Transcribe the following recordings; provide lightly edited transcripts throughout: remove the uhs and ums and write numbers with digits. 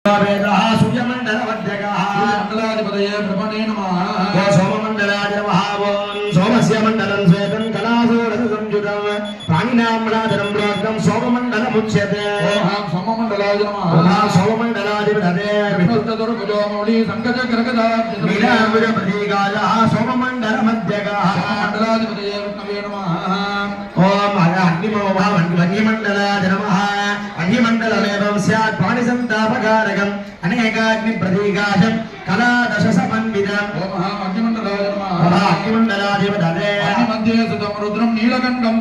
सूर्यमण्डलमध्यगः मण्डलाधिपतये ब्रह्मणे नमः सोममण्डलाय नमः सोमस्य मण्डलं श्वेतं कलासोरसंयुतं प्राणिनां मण्डलं प्रोक्तं सोममण्डलमुच्यते सोममण्डलाय नमः सोममण्डलाधिपतये विष्णुस्तुर्भुजो मौली सङ्गजकरगदाब्जप्रतीकाय सोममण्डलमध्यगः मण्डलाधिपतये विष्णवे नमः ओम अग्निमण्डलाय नमः अग्निमण्डलमेवं स्यात् प्राणिसन्तापकारकम् अनेकाग्निप्रतीकाशं कलादशसमन्वितम् अग्निमण्डलाधिपतये मध्ये सुतं रुद्रं नीलकण्ठं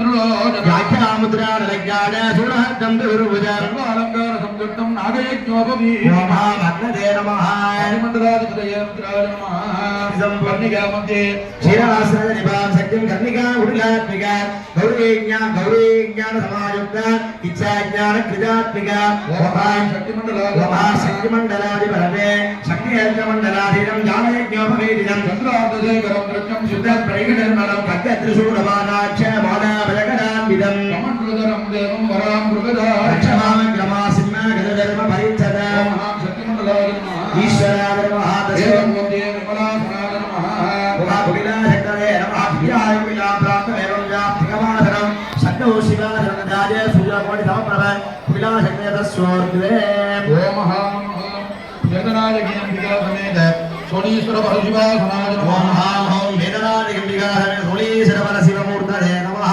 व्याख्यामुद्रालज्ञान शूलहस्तं दुर्भुजं अलङ्कारसंयुक्तं नागयज्ञोपवीते नमः अग्निमण्डलाधिपतये रुद्राय नमः कर्णिका मध्ये क्षीरासननिभां सत्यं कर्णिका उडिलात्मिका गौरीज्ञान समायुक्त इच्छाज्ञान कृतात्मिका शक्तिमण्डलाधिपतये शक्तियज्ञमण्डलाधीनं ज्ञानयज्ञोपवीतिनं चन्द्रार्धशेखरं दृष्टं शुद्धप्रैकटर्मणं खड्गत्रिशूलबाणाक्ष बाणाभयकरान्वितं कमण्डलधरं देवं वरां मृगधा सिंह गजधर्म परिच्छद शक्तिमण्डलाय नमः ईश्वराय नमः तस्मै निर्मलासनाय नमः भुविलाशक्तये नमः भियाय विलाप्राप्तमेवं व्याप्तिकमाधरं शक्तौ शिवाधरणदाय सूर्यकोटिसमप्रभ भुविलाशक्तये तस्योर्द्वे ओमः वेदनायज्ञाम्बिका समेत सोनीश्वर परशिवासनाय नमः ओम वेदनायज्ञाम्बिका समेत सोनीश्वर परशिवमूर्तये नमः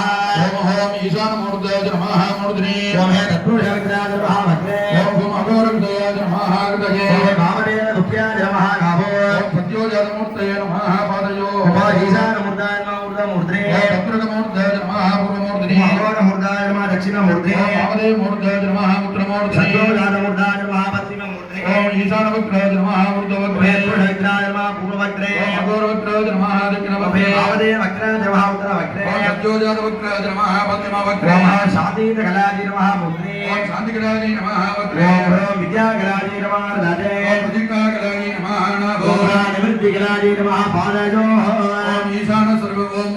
ओम ईशानमूर्तये नमः मूर्धने ओम हे तत्पुरुषविग्रहाय नमः भद्रे ओम अघोरविग्रहाय नमः हृदये ओम वामदेव मुख्याय नमः गाभो ओम सत्योजातमूर्तये नमः पादयो ओम ईशानमूर्ताय नमः ऊर्ध्वमूर्धने ओम तत्पुरुषमूर्तये नमः पूर्वमूर्धने ओम अघोरमूर्ताय नमः दक्षिणमूर्धने ओम वामदेवमूर्तये नमः उत्तरमूर्धने सत्योजातमूर्ताय नमः पश्चिममूर्धने ओम ईशानवक्त्राय नमः ऊर्ध्ववक्त्रे पूर्ववक्त्राय नमः पूर्ववक्त्रे ओम अघोरवक्त्राय नमः दक्षिणवक्त्रे वामदेववक्त्राय नमः उत्तरवक्त्रे ओम सत्योजातवक्त्राय नमः पश्चिमवक्त्रे ओम शान्तिकलाय नमः मूर्धने ओम शान्तिकलाय नमः वक्त्रे ओम विद्याकलाय नमः हृदये ओम विद्याकलाय नमः नाभो ओम निवृत्तिकलाय नमः पादयो ओम ईशान सर्व ओम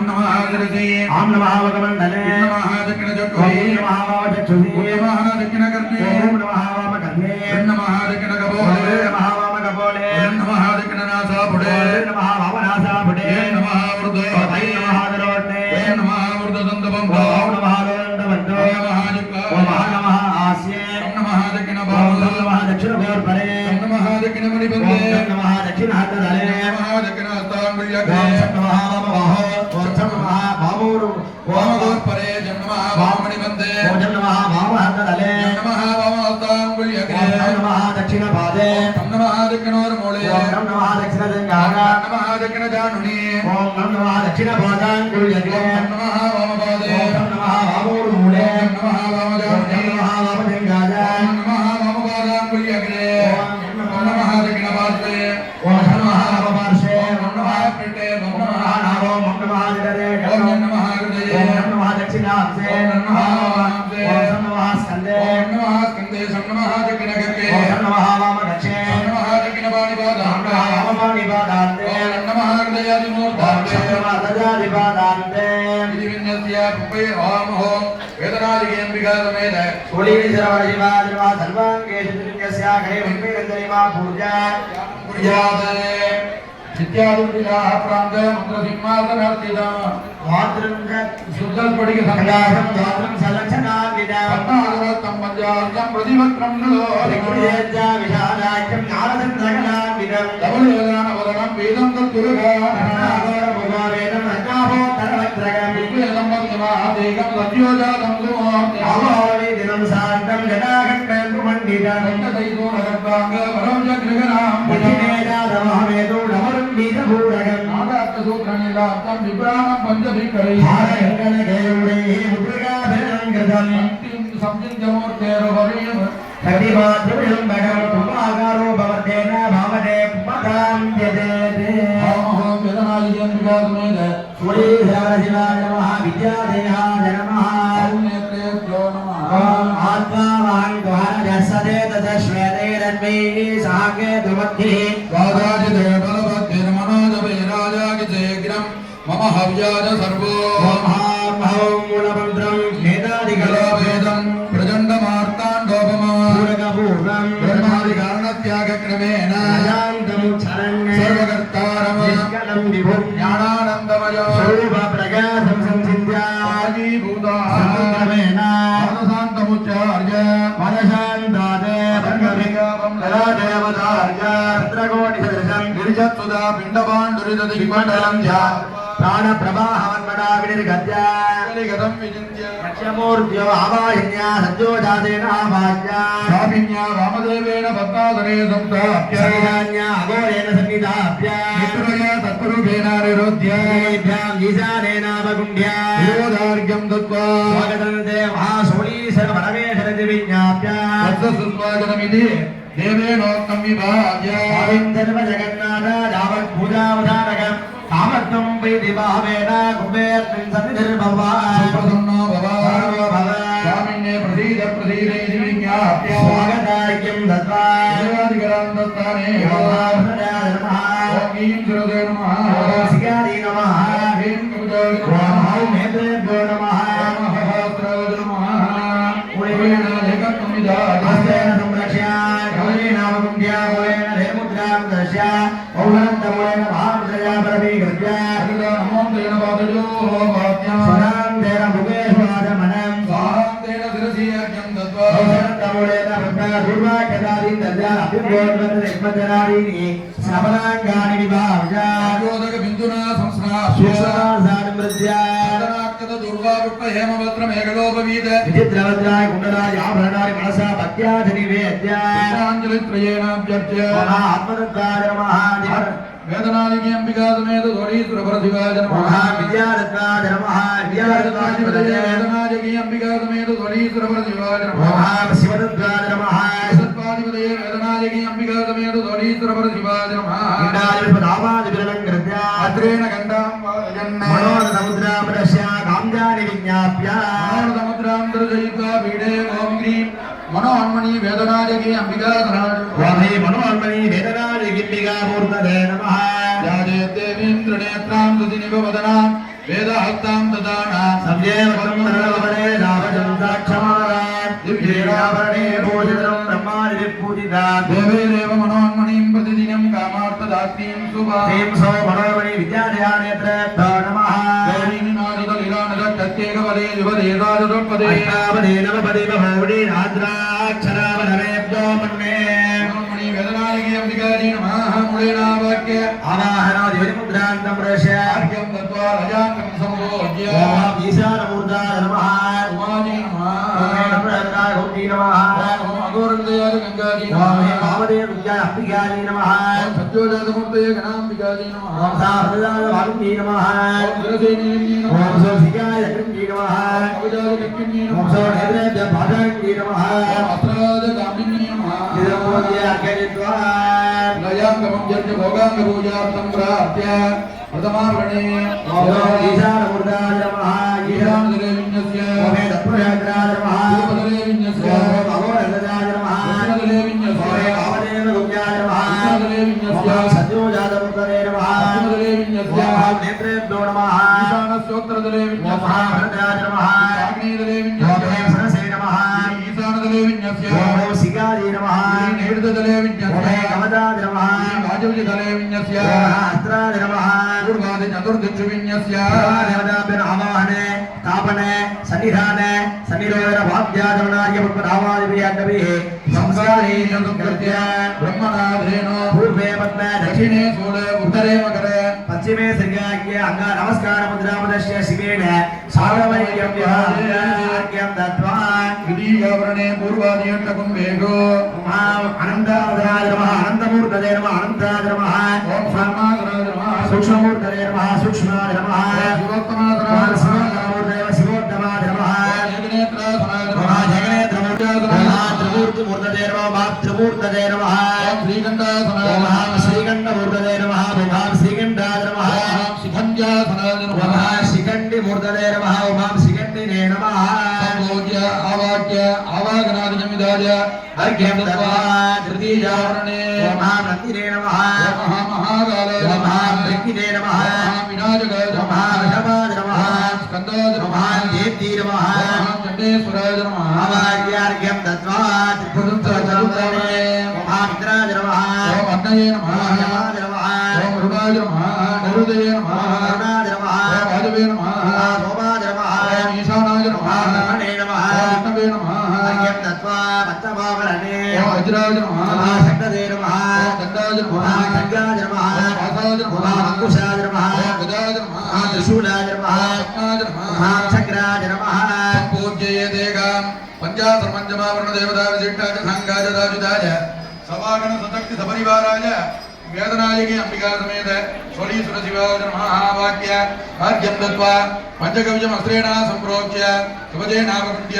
नमः हृदये ओम नमः वकमण्डले नमः दक्षिणचक्षुः ओम नमः वामचक्षुः ओम नमः दक्षिणकर्णे ओम नमः वामकर्णे ओम नमः दक्षिणकपोले ओम नमः वामकपोले ओम नमः दक्षिणनासापुटे ओम नमः वामनासापुटे ओम नमः ऊर्ध्वे ओम नमः दरोटे ओम नमः ऊर्ध्वदन्तबन्धो ओम नमः दरोण्डबन्धो ओम नमः जिह्वा ओम नमः आस्ये ओम नमः दक्षिणबाहुले ओम नमः दक्षिणभोर्परे ओम नमः दक्षिणमणिबन्धे ओम नमः दक्षिणहस्तदले ओम नमः दक्षिणहस्ताङ्गुल्यके ओम नमः वामबाहो ओम नमः वामोरु वामगोर्परे ओम नमः वाममणिबन्धे ओम नमः वामहस्तदले ओम नमः वामहस्ताङ्गुल्यके ओम नमः दक्षिणपादे ओम नमः दक्षिणोर्मूले ओम नमः दक्षिणजङ्घान ओम नमः दक्षिणजानुनि ओम नमः दक्षिणपादाङ्गुल्यके ओम नमः वामपादे ओम नमः वामोर्मूले ओम नमः वामजानुनि ओम नमः वामजङ्घान ओम नमः वामपादाङ्गुल्यके ओम नमः दक्षिणपार्श्वे ओम नमः वामपार्श्वे ओम नमः पृष्ठे ओम नमः नाभो ओम नमः हृदये ओम नमः हृदये ओम नमः दक्षिणांशे ओम नमः वामांशे ओम नमः स्कन्धे ओम नमः स्कन्धे ओम नमः दक्षिणगर्भे ओम नमः वामदक्षे ओम नमः दक्षिणपाणिपादान्ते ओम नमः वामपाणिपादान्ते ओम नमः हृदयादिमूर्धान्ते ओम नमः हृदयादिपादान्ते इति विन्यस्य पुपे ओम ओम वेदनादिकेऽम्बिका समेत सोलीश्वरशिवाय नमः सर्वाङ्गेषु त्रिन्यस्याग्रे वैपेन्द्रिमा पूजा पूजाते इत्यादिविधाः प्रान्ते मन्त्रसिंहासनस्थितः वात्रं शुद्धस्फटिक संघासं वात्रं सलक्षणान्वितं पद्मासनं पञ्चार्धं प्रतिवक्त्रं नलो लिखितेज्जा विशालाख्यं ज्ञानदं सकलान्वितं धवलेदानवदनं वेदं तत्पुरुषाघोरमुखावेदं रज्ञाभोत्तरवक्त्रकं विद्वेदं वक्तिमादेकं सत्योजातं सुमोक्ति आभावेदिनं शान्तं जटाघट्टं कुमण्डितं कण्ठसैतोनगर्भाङ्गपरं चक्रिगणां दक्षिणेजातमहमेतु नमरं बीजभूरगं नागात्तसूत्रनिलाप्तं विभ्रामं पञ्चभिक्करैः हारगणगणगेरुडैः मुद्रिकाभिरणं कृतं संचिन्त्यमूर्तेरुपरीं कटिवाद्यं भगं कुम्भाकारो भवतेन भावते पदां यदेते ओम वेदनादिकेऽम्बिका समेत सूर्येश्वरशिवाय नमः विद्यादेहाय नमः नेत्रेभ्यो नमः ओम आत्मावान् द्वारजसदे तदश्वेतैरन्वैः साङ्गे दुमद्भिः वादाजिदेवलभद्भिर्मनोजवैराजागिजयग्रं मम हव्याज सर्वो महामहं मूलमन्त्रं वेदादिकलोभेदं प्रचण्डमार्ताण्डोपमा पूरकपूर्णं सर्वं ब्रह्मादि कारणत्यागक्रमेण अजान्तमुच्चरन् सर्वकर्तारं निष्कलं विभुं ज्ञानानन्दमयो स्वरूप प्रकाशं संसिद्ध्य आजीभूतक्रमेण मनसान्तमुच्चार्य मनशान्तादे भङ्गभिगमं ललादेवतार्य रुद्रकोटिसदृशं गिरिजत्सुधा पिण्डपाण्डुरिदधिमण्डलं च प्राणप्रवाहवन्मना विनिर्गत्य कलिगतं विचिन्त्य लक्ष्यमूर्त्यो आवाहिन्या सज्जोजातेन आवाह्य स्वामिन्या वामदेवेन पद्मासने संस्थाप्य ईशान्या अघोरेण सन्निधाप्य मित्रया तत्पुरुषेण निरुध्य देभ्याम् ईशानेनावगुण्ड्य योदार्घ्यं दत्त्वा स्वागतं ते महाशोणीशरपरमेशरति विज्ञाप्य तत्सुस्वागतमिति देवेनोक्तं विभाव्य स्वामिन् सर्वजगन्नाथ यावत्पूजावधारकम् कामत्वं वैदिभावेन कुबेरस्मिन् सन्निधिर्भवा सुप्रसन्नो भव स्वामिन्ये प्रसीद प्रसीदेति विज्ञाप्य स्वागतार्घ्यं दत्त्वा देवादिगरान् दत्ताने भगवान् नमः ॐ ईं सुरदे नमः ॐ सिगादि नमः ह्रीं कवचाय नमः ॐ नेत्रेभ्यो नमः ॐ सहस्राय नमः उरेण लेखं विदास्तेन संरक्ष्य कवलेनावकुण्ड्या मूलेन रेमुद्रां दर्श्य औहन्तमूलेन महामृतया परमीकृत्य नमो तेन पादयो वाक्यं स्वरां तेन मुखेश्वादमनं स्वाहां तेन शिरसि अर्घ्यं दत्त्वा औहन्तमूलेन रुद्रादुर्वाक्यदादीन् दद्या अभिर्भोद्वतनिर्मजनादीनि श्रवणाङ्गानि विभाव्य योदकबिन्दुना संस्नाप्य दुर्वापुष्पहेमवस्त्रमेकलोपवीत विचित्रवज्राय कुण्डलाय आभरणाय मनसा भक्त्याधिनिवेद्य पुष्पाञ्जलित्रयेणाभ्यर्च्य आत्मदत्ताय नमः वेदनादिकी अंबिका समेत धोरीश्वरपरशिवाय नमः विद्यादत्ताय नमः विद्यादत्ताय वेदनादिकी अंबिका समेत धोरीश्वरपरशिवाय नमः शिवदत्ताय नमः सत्पादिपदये वेदनादिकी अंबिका समेत धोरीश्वरपरशिवाय नमः इंडादिपदावादिविरलं कृत्य अत्रेण गण्डां वाजन्ने मनोरसमुद्रामरस्य काम्यानि विज्ञाप्य मनोरसमुद्रां दर्शयित्वा पीडे ओम ग्रीं मनोन्मणि वेदनादिकी अंबिका स्वामी मनोन्मणि वेदनादिकी अंबिका मूर्तये नमः जाते देवीं त्रिनेत्रां सुदिनिवदनां वेदहस्तां ददाना संजेव परमपरे रावजं साक्षमारात् दिव्येराभरणे भूषितं ब्रह्मादि पूजिता देवेरेव मनोन्मणिं प्रतिदिनं कामार्थदात्रीं सुभां सो मनोन्मणि विद्याध्यानेत्रेभ्यो नमः देवीं नादलीलानदत्येकपदे युवदे दादुपदे अष्टापदे नवपदे भवोडी राद्राक्षरावधनेभ्यो मन्ये मनोन्मणि वेदनादिकी अंबिकायै नमः मूलेना वाक्य आवाहनादिमुद्रान्तं प्रश्यार्घ्यं दत्त्वा रजाङ्गं समभोज्य ओम ईशानमूर्ताय नमः उमाजी नमः ओम नमः गौरी नमः ओम अघोरन्दयाय गंगाजी नमः ओम वामदेव्याय अंबिकायै नमः ओम सत्योजातमूर्तये गणाम्बिकायै नमः ओम साहृदाय वाल्मीकि नमः ओम सुरसेनी नमः ओम सोसिकाय लक्ष्मी नमः ओम अवजाय लक्ष्मी नमः ओम सोनेद्रेभ्य भाजाङ्गी नमः ओम अस्त्राय कामिनी नमः इदमोद्य अर्घयित्वा नयाङ्गमं यज्ञ भोगाङ्गपूजार्थं प्राप्य प्रथमावरणे ओम ईशानमूर्ताय नमः ईशानदेवीन्यस्य ओम दत्पुरुषाय नमः रूपदेवीन्यस्य ओम अघोरन्दयाय नमः दक्षिणदेवीन्यस्य ओम वामदेवगुण्याय नमः दक्षिणदेवीन्यस्य ओम सज्जोजातमूर्तये नमः दक्षिणदेवीन्यस्य ओम नेत्रेभ्यो नमः ईशानस्योत्तरदेवीन्यस्य ओम भरद्राय नमः आग्नेयदेवीन्यस्य ओम सरसे नमः ईशानदेवीन्यस्य ओम सिगायै नमः नैऋत्यदेवीन्यस्य ओम कवचाय नमः वाजवजदेवीन्यस्य ओम अस्त्राय नमः चतुर्दिक्षुविन्यस्य देवताभ्यः आवाहने स्थापने सन्निधाने सन्निरोधन भाव्याजनार्य पुष्पधामादिभिः संस्कारेण संकृत्य ब्रह्मनाथेन पूर्वे पद्मे दक्षिणे शूले उत्तरे मकरे पश्चिमे श्रीगाग्य अंग नमस्कार मुद्रापदस्य शिवेन सारवैक्यं विहार्यं दत्त्वा द्वितीयावरणे पूर्वादियट्टकुम्भेगो अनन्तावताराय नमः अनन्तमूर्तये नमः अनन्ताय नमः ओम स्वामाधराय नमः सूक्ष्ममूर्तये नमः सूक्ष्माय नमः शिवोत्तमाधराय नमः शिवोत्तमाय नमः जगनेत्राधराय नमः जगनेत्रमूर्तये नमः त्रिमूर्तिमूर्तये नमः त्रिमूर्तये नमः ओम श्रीकण्ठाधराय नमः श्रीकण्ठमूर्तये नमः ओम श्रीकण्ठाय नमः ओम शिखण्ड्याधराय नमः ओम शिखण्डिमूर्तये नमः ओम शिखण्डिने नमः संभोज्य आवाक्य आवागनादिजमिदाय अर्घ्यं दत्त्वा तृतीयावरणे ओम नन्दिने नमः ओम महाकालाय नमः ब्रह्मिने नमः ओम विनायकाय नमः ऋषभाय नमः स्कन्दाय नमः देव्यै नमः ओम चण्डेश्वराय नमः आवाक्यार्घ्यं दत्त्वा त्रिपुरुषाय नमः मित्राय नमः ओम अन्नये नमः यमाय नमः ओम रुणाय नमः नरुदये नमः करुणाय नमः ओम वाजवे नमः सोमाय नमः ओम ईशानाय नमः नमणे नमः ओम विष्णवे नमः अर्घ्यं दत्त्वा पञ्चभावरणे ओम वज्राय नमः शक्तदे नमः ओम दण्डाय नमः खड्गाय नमः वासाय नमः अंकुशाय नमः गदाय नमः त्रिशूलाय नमः रत्नाय नमः चक्राय नमः पूज्यये देगां पंचासर्वंजमावरण देवता विशिष्टाय संगाय दाजुदाय सवागण सशक्ति सपरिवाराय वेदनायकी अंबिका समेत स्वलीसुर शिवाय नमः वाक्य अर्घ्यं दत्त्वा पंचकविजम् अस्त्रेण संप्रोक्ष्य शिवजेनावकृत्य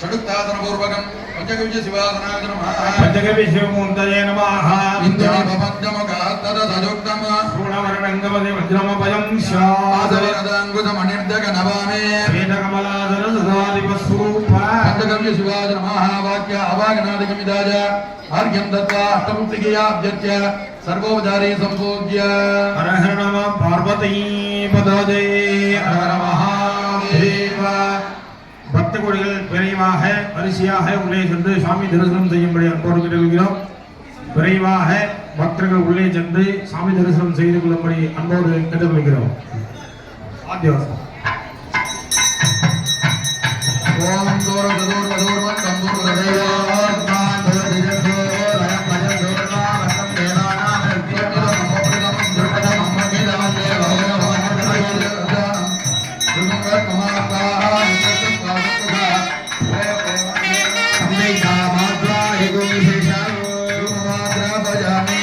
षडुक्तासन पूर्वकं पंचकविज शिवासनाय नमः पंचकवि शिवमूर्तये नमः इन्द्रम पंचमुखात्तद सयुक्तम पूर्णवर्णंगमदे वज्रमभयं शादवरदाङ्कुशमणिर्दग नवामे वेदकमलाधर सदादिवस्वरूप पंचकविज शिवाय नमः वाक्य अवागनादिकमिदाय अर्घ्यं दत्त्वा अष्टमुक्तिकेयाभ्यर्च्य सर्वोपचारे संपूज्य हर हर नमः पार्वती पदये हर हर महादेव பக்த கோடிகள் விரைவாக வரிசையாக உள்ளே சென்று சாமி தரிசனம் செய்யும்படி அன்போடு கேட்டுக்கொள்கிறோம். விரைவாக பக்தர்கள் உள்ளே சென்று சாமி தரிசனம் செய்து கொள்ளும்படி அன்போடு கேட்டுக்கொள்கிறோம். ஆத்தியவாசம் ஓம் தோர ததோர் வதோர் வந்தம் தோர தேவார் நான் தோர திஜோர் ரயம் பஜம் தோர்மா வந்தம் தேவானா கிருத்தியம் நமோப்ரதம் துர்பதம் அம்மகேதம் தேவாய நமோதயம் துர்மங்க கமாகா நித்யம் காசுதா சம்மை காமாத்ரா ஹேகு விசேஷாயோ மாத்ரா பஜாமி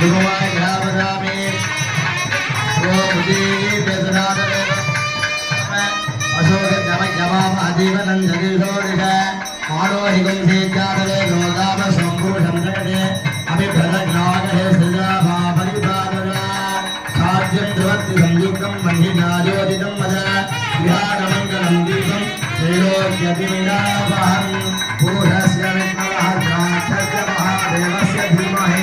भगवान ग्रामदामे रोमुदी बेसनादे अशोक जमाम आजीवनं जगीशोदिश मानोहिगं सेज्जादे गोदाम संभूषं जगदे अभिभ्रदज्ञागहे सृजा परिपादना साध्यं ध्रुवति संयुक्तं मह्यज्ञायोदितं मद विहारमङ्गलं दीपं त्रैलोक्यतिमिनापहं पुरुषस्य विद्मः द्राक्षस्य महादेवस्य धीमहि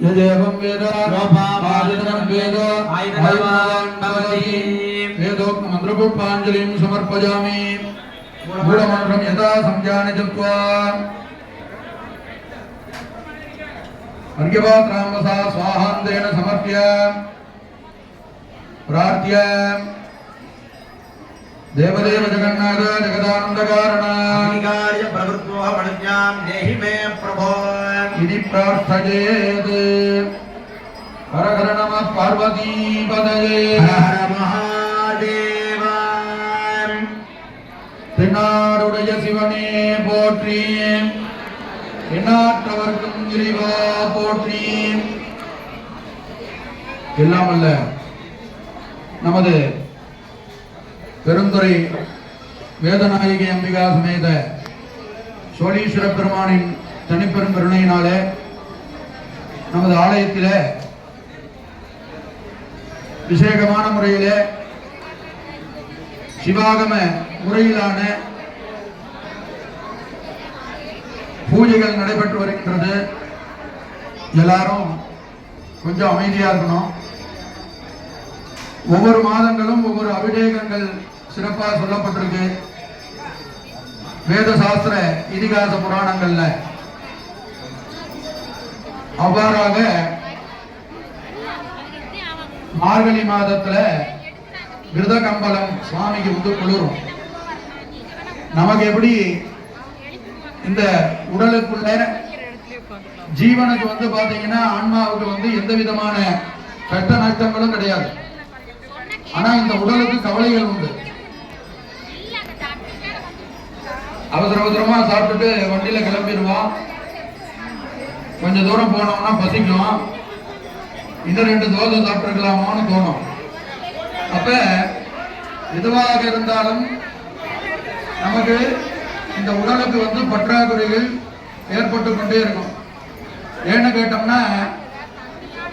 यदेवं वेद रोपावादिनं वेद आयुर्वान् भवति वेदोक्त मन्त्रपुष्पाञ्जलिं समर्पयामि मूलमन्त्रं यदा संजाने चत्वा अर्घ्यपात्राम्बसा स्वाहान्तेन समर्प्य प्रार्थ्य देवदेव जगन्नाथ जगदानन्दकारण अग्निकार्य प्रवृत्तो मणिज्ञां देहि मे प्रभो इति प्रार्थयेत् हर हर नमः पार्वती पदये हर महादेव தென்னாடுடைய சிவனே போற்றி எண்ணாற்றவர்க்கும் இறைவா போற்றி எல்லாம் அல்ல நமது பெருந்துறை வேதநாயகி அம்பிகா சமேத சோழீஸ்வர பெருமானின் தனிப்பெரும் கருணையினாலே நமது ஆலயத்திலே விசேகமான முறையிலே சிவாகம முறையிலான பூஜைகள் நடைபெற்று வருகின்றது. எல்லாரும் கொஞ்சம் அமைதியா இருக்கணும். ஒவ்வொரு மாதங்களும் ஒவ்வொரு அபிஷேகங்கள் சிறப்பாக சொல்லப்பட்டிருக்கு வேத சாஸ்திர இதிகாச புராணங்கள்ல. அவ்வாறாக மார்கழி மாதத்துல விரத கம்பளம் சுவாமிக்கு வந்து குளிரும். நமக்கு எப்படி இந்த உடலுக்குள்ள ஜீவனுக்கு வந்து பாத்தீங்கன்னா ஆன்மாவுக்கு வந்து எந்த விதமான கட்ட நஷ்டங்களும் கிடையாது. ஆனா இந்த உடலுக்கு கவலைகள் உண்டு. அவசர அவசரமா சாப்பிட்டுட்டு வண்டியில கிளம்பிடுவோம். கொஞ்ச தூரம் போனோம்னா பசிக்கும். இன்னும் 2 தோசை சாப்பிட்டுருக்கலாமோன்னு தோணும். அப்ப எதுவாக இருந்தாலும் நமக்கு இந்த உடலுக்கு வந்து பற்றாக்குறைகள் ஏற்பட்டு கொண்டே இருக்கும். ஏன்னு கேட்டோம்னா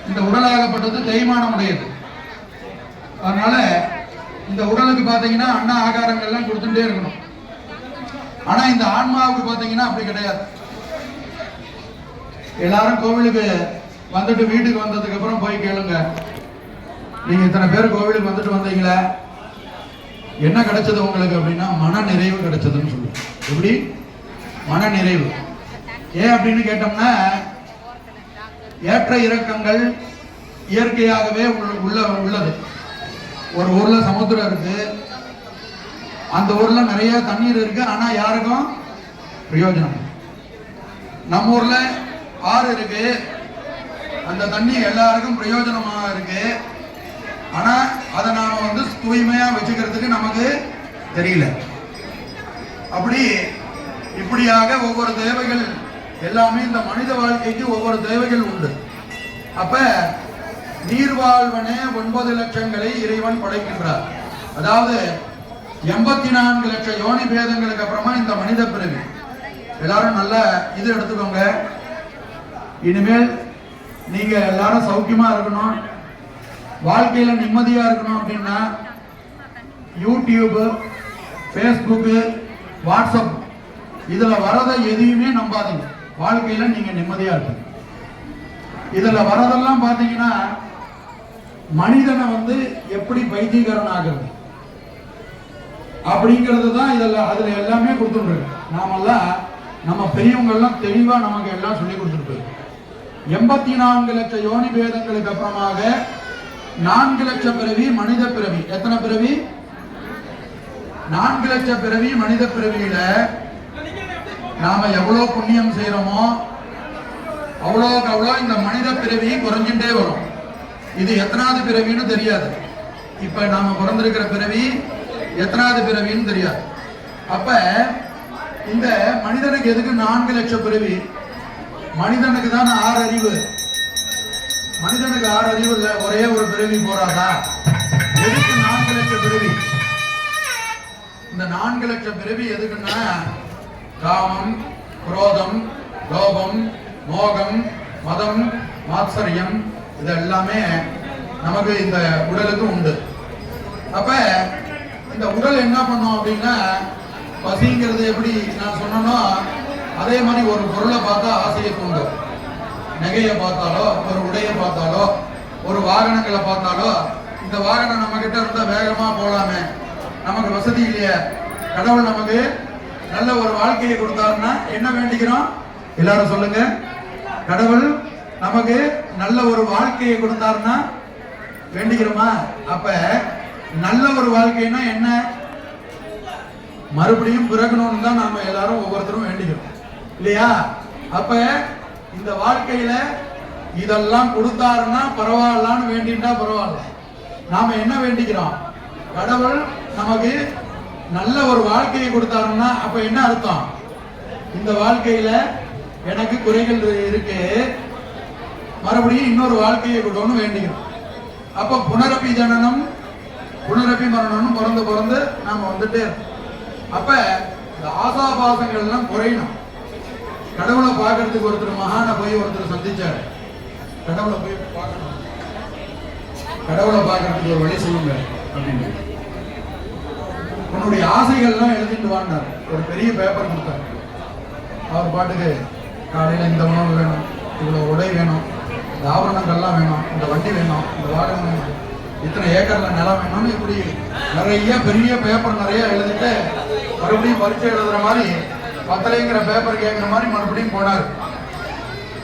இந்த உடலாகப்பட்டது தேய்மானம் உடையது. அதனால இந்த உடலுக்கு பாத்தீங்கன்னா அன்ன ஆகாரங்கள்லாம் கொடுத்துட்டே இருக்கணும். ஆனா இந்த ஆன்மாவுக்கு பாத்தீங்கன்னா அப்படி கிடையாது. எல்லாரும் கோவிலுக்கு வந்துட்டு வீட்டுக்கு வந்ததுக்கு அப்புறம் போய் கேளுங்க, நீங்க இத்தனை பேர் கோவிலுக்கு வந்துட்டு வந்தீங்களே என்ன கிடைச்சது உங்களுக்கு அப்படின்னா மன நிறைவு கிடைச்சதுன்னு சொல்லுங்க. எப்படி மன நிறைவு? ஏன் அப்படின்னு கேட்டோம்னா ஏற்ற இறக்கங்கள் இயற்கையாகவே உள்ளது. ஒரு ஊர்ல சமுத்திரம் இருக்கு, அந்த ஊர்ல நிறைய தண்ணீர் இருக்கு, ஆனா யாருக்கும் பிரயோஜனம். நம்ம ஊர்ல ஆறு இருக்கு, அந்த தண்ணி எல்லாருக்கும் பிரயோஜனமா இருக்கு, ஆனா அதை நாம வந்து தூய்மையா வச்சுக்கிறதுக்கு நமக்கு தெரியல. அப்படி இப்படியாக ஒவ்வொரு தேவைகள் எல்லாமே இந்த மனித வாழ்க்கைக்கு ஒவ்வொரு தேவைகள் உண்டு. அப்ப நீர்வாழ்வனே 9 லட்சங்களை இறைவன் படைக்கின்றார். அதாவது 84 லட்சம் யோனி பேதங்களுக்கு அப்புறமா இந்த மனித பிறவி. எல்லாரும் நல்ல இது எடுத்துக்கோங்க. இனிமேல் நீங்க எல்லாரும் சௌக்கியமா இருக்கணும், வாழ்க்கையில நிம்மதியா இருக்கணும் அப்படின்னா யூடியூப், ஃபேஸ்புக், வாட்ஸ்அப் இதுல வரதை எதையுமே நம்பாதீங்க. வாழ்க்கையில நீங்க நிம்மதியா இருக்கணும். இதுல வரதெல்லாம் பாத்தீங்கன்னா மனிதனை வந்து எப்படி பைத்தியக்காரன் ஆகிறது அப்படிங்கிறது தான் இதெல்லாம். அதுல எல்லாமே கொடுத்துருக்கு. நாமெல்லாம் நம்ம பெரியவங்க எல்லாம் தெளிவா நமக்கு எல்லாம் சொல்லி கொடுத்துருக்கு. 84 லட்சம் யோனி பேதங்களுக்கு அப்புறமாக 4 லட்சம் பிறவி மனித பிறவி. எத்தனை பிறவி? 4 லட்சம் பிறவி மனித பிறவியில நாம எவ்வளவு புண்ணியம் செய்யறோமோ அவ்வளோக்கு அவ்வளோ இந்த மனித பிறவி குறைஞ்சுட்டே வரும். இது எத்தனாவது பிறவின்னு தெரியாது. இப்ப நாம பிறந்திருக்கிற பிறவி எத்தனாவது பிறவின்னு தெரியாது. அப்ப இந்த மனிதனுக்கு எதுக்கு 4 லட்சம் பிறவி? மனிதனுக்கு தான் 6 அறிவு. மனிதனுக்கு 6 அறிவு இல்ல, ஒரே ஒரு பிறவி போறாதா? எதுக்கு 4 லட்சம் பிறவி? இந்த 4 லட்சம் பிறவி எதுக்குன்னா காமம், குரோதம், லோபம், மோகம், மதம், மாத்சரியம் இது எல்லாமே நமக்கு இந்த உடலுக்கு உண்டு. அப்ப இந்த உடல் என்ன பண்ணும் அப்படின்னா பசிங்கிறது எப்படி நான் சொன்னனோ அதே மாதிரி ஒரு பொருளை பார்த்தா ஆசையை தூண்டும். நகையை பார்த்தாலோ, ஒரு உடையை பார்த்தாலோ, ஒரு வாகனங்களை பார்த்தாலோ, இந்த வாகனம் நம்ம கிட்ட இருந்தா வேகமா போலாமே, நமக்கு வசதி இல்லையே, கடவுள் நமக்கு நல்ல ஒரு வாழ்க்கையை கொடுத்தாருன்னா என்ன வேண்டிக்கிறோம்? எல்லாரும் சொல்லுங்க. கடவுள் நமக்கு நல்ல ஒரு வாழ்க்கையை கொடுத்தாருன்னா வேண்டிக்கிறோமா? அப்ப நல்ல ஒரு வாழ்க்கைன்னா என்ன? மறுபடியும் பிறக்கணும்னு தான் நாம எல்லாரும் ஒவ்வொருத்தரும் வேண்டிக்கிறோம் இல்லையா? அப்ப இந்த வாழ்க்கையில இதெல்லாம் கொடுத்தாருன்னா பரவாயில்லான்னு வேண்டிட்டா பரவாயில்ல. நாம என்ன வேண்டிக்கிறோம்? கடவுள் நமக்கு நல்ல ஒரு வாழ்க்கையை கொடுத்தாருன்னா அப்ப என்ன அர்த்தம்? இந்த வாழ்க்கையில எனக்கு குறைகள் இருக்கு, மறுபடியும் இன்னொரு வாழ்க்கையை கொடுக்கணும்னு வேண்டிக்கிறோம். அப்ப புனரப்பி ஜனனம் புனரப்பி மரணம்னு பிறந்து பிறந்து நாம வந்துட்டே இருக்கோம். அப்ப இந்த ஆசாபாசங்கள் எல்லாம் குறையணும். கடவுளை பார்க்கறதுக்கு ஒருத்தர் மகான போய் ஒருத்தர் சந்திச்சாரு. கடவுளை போய் பார்க்கணும், கடவுளை பார்க்கறதுக்கு ஒரு வழி சொல்லுங்க அப்படின்னு. உன்னுடைய ஆசைகள்லாம் எழுதிட்டு வாங்கினார். ஒரு பெரிய பேப்பர் கொடுத்தார். அவர் பாட்டுக்கு காலையில் இந்த உணவு வேணும், இவ்வளோ உடை வேணும், இந்த ஆபரணங்கள்லாம் வேணும், இந்த வண்டி வேணும், இந்த வாகனம் வேணும், இத்தனை ஏக்கர்ல நிலம் வேணும்னு இப்படி நிறைய பெரிய பேப்பர் நிறைய எழுதிட்டு மறுபடியும் பரீட்சை எழுதுற மாதிரி பத்தலைங்கிற பேப்பர் கேட்குற மாதிரி மறுபடியும் போனார்.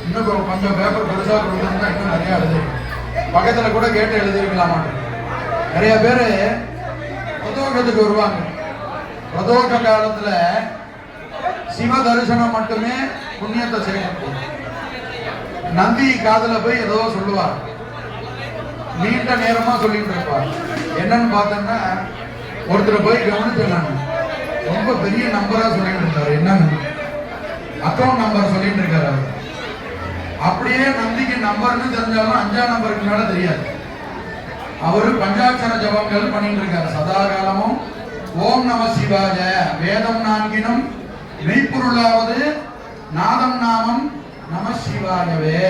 இன்னும் கொஞ்சம் பேப்பர் பெருசாக கொடுத்துருந்தா இன்னும் நிறைய எழுதி பக்கத்துல கூட கேட்டு எழுதிருக்கலாம். நிறைய பேர் பிரதோஷத்துக்கு வருவாங்க. பிரதோஷ காலத்துல சிவ தரிசனம் மட்டுமே புண்ணியத்தை செய்யணும். நந்தி காதுல போய் ஏதோ சொல்லுவார், நீண்ட நேரமா சொல்லிட்டு இருப்பார். என்னன்னு பார்த்தோம்னா ஒருத்தர் போய் கவனிச்சேன், ரொம்ப பெரிய நம்பரா சொல்லிட்டு இருக்காரு. என்னன்னு அக்கௌண்ட் நம்பர் சொல்லிட்டு இருக்காரு. அவர் அப்படியே நந்திக்கு நம்பர்னு தெரிஞ்சாலும் 5ஆம் நம்பருக்கு மேல தெரியாது. அவரு பஞ்சாட்சர ஜபங்கள் பண்ணிட்டு இருக்காரு சதா காலமும். ஓம் நம சிவாய, வேதம் நான்கினும் மெய்ப்பொருளாவது நாதம் நாமம் நம சிவாயவே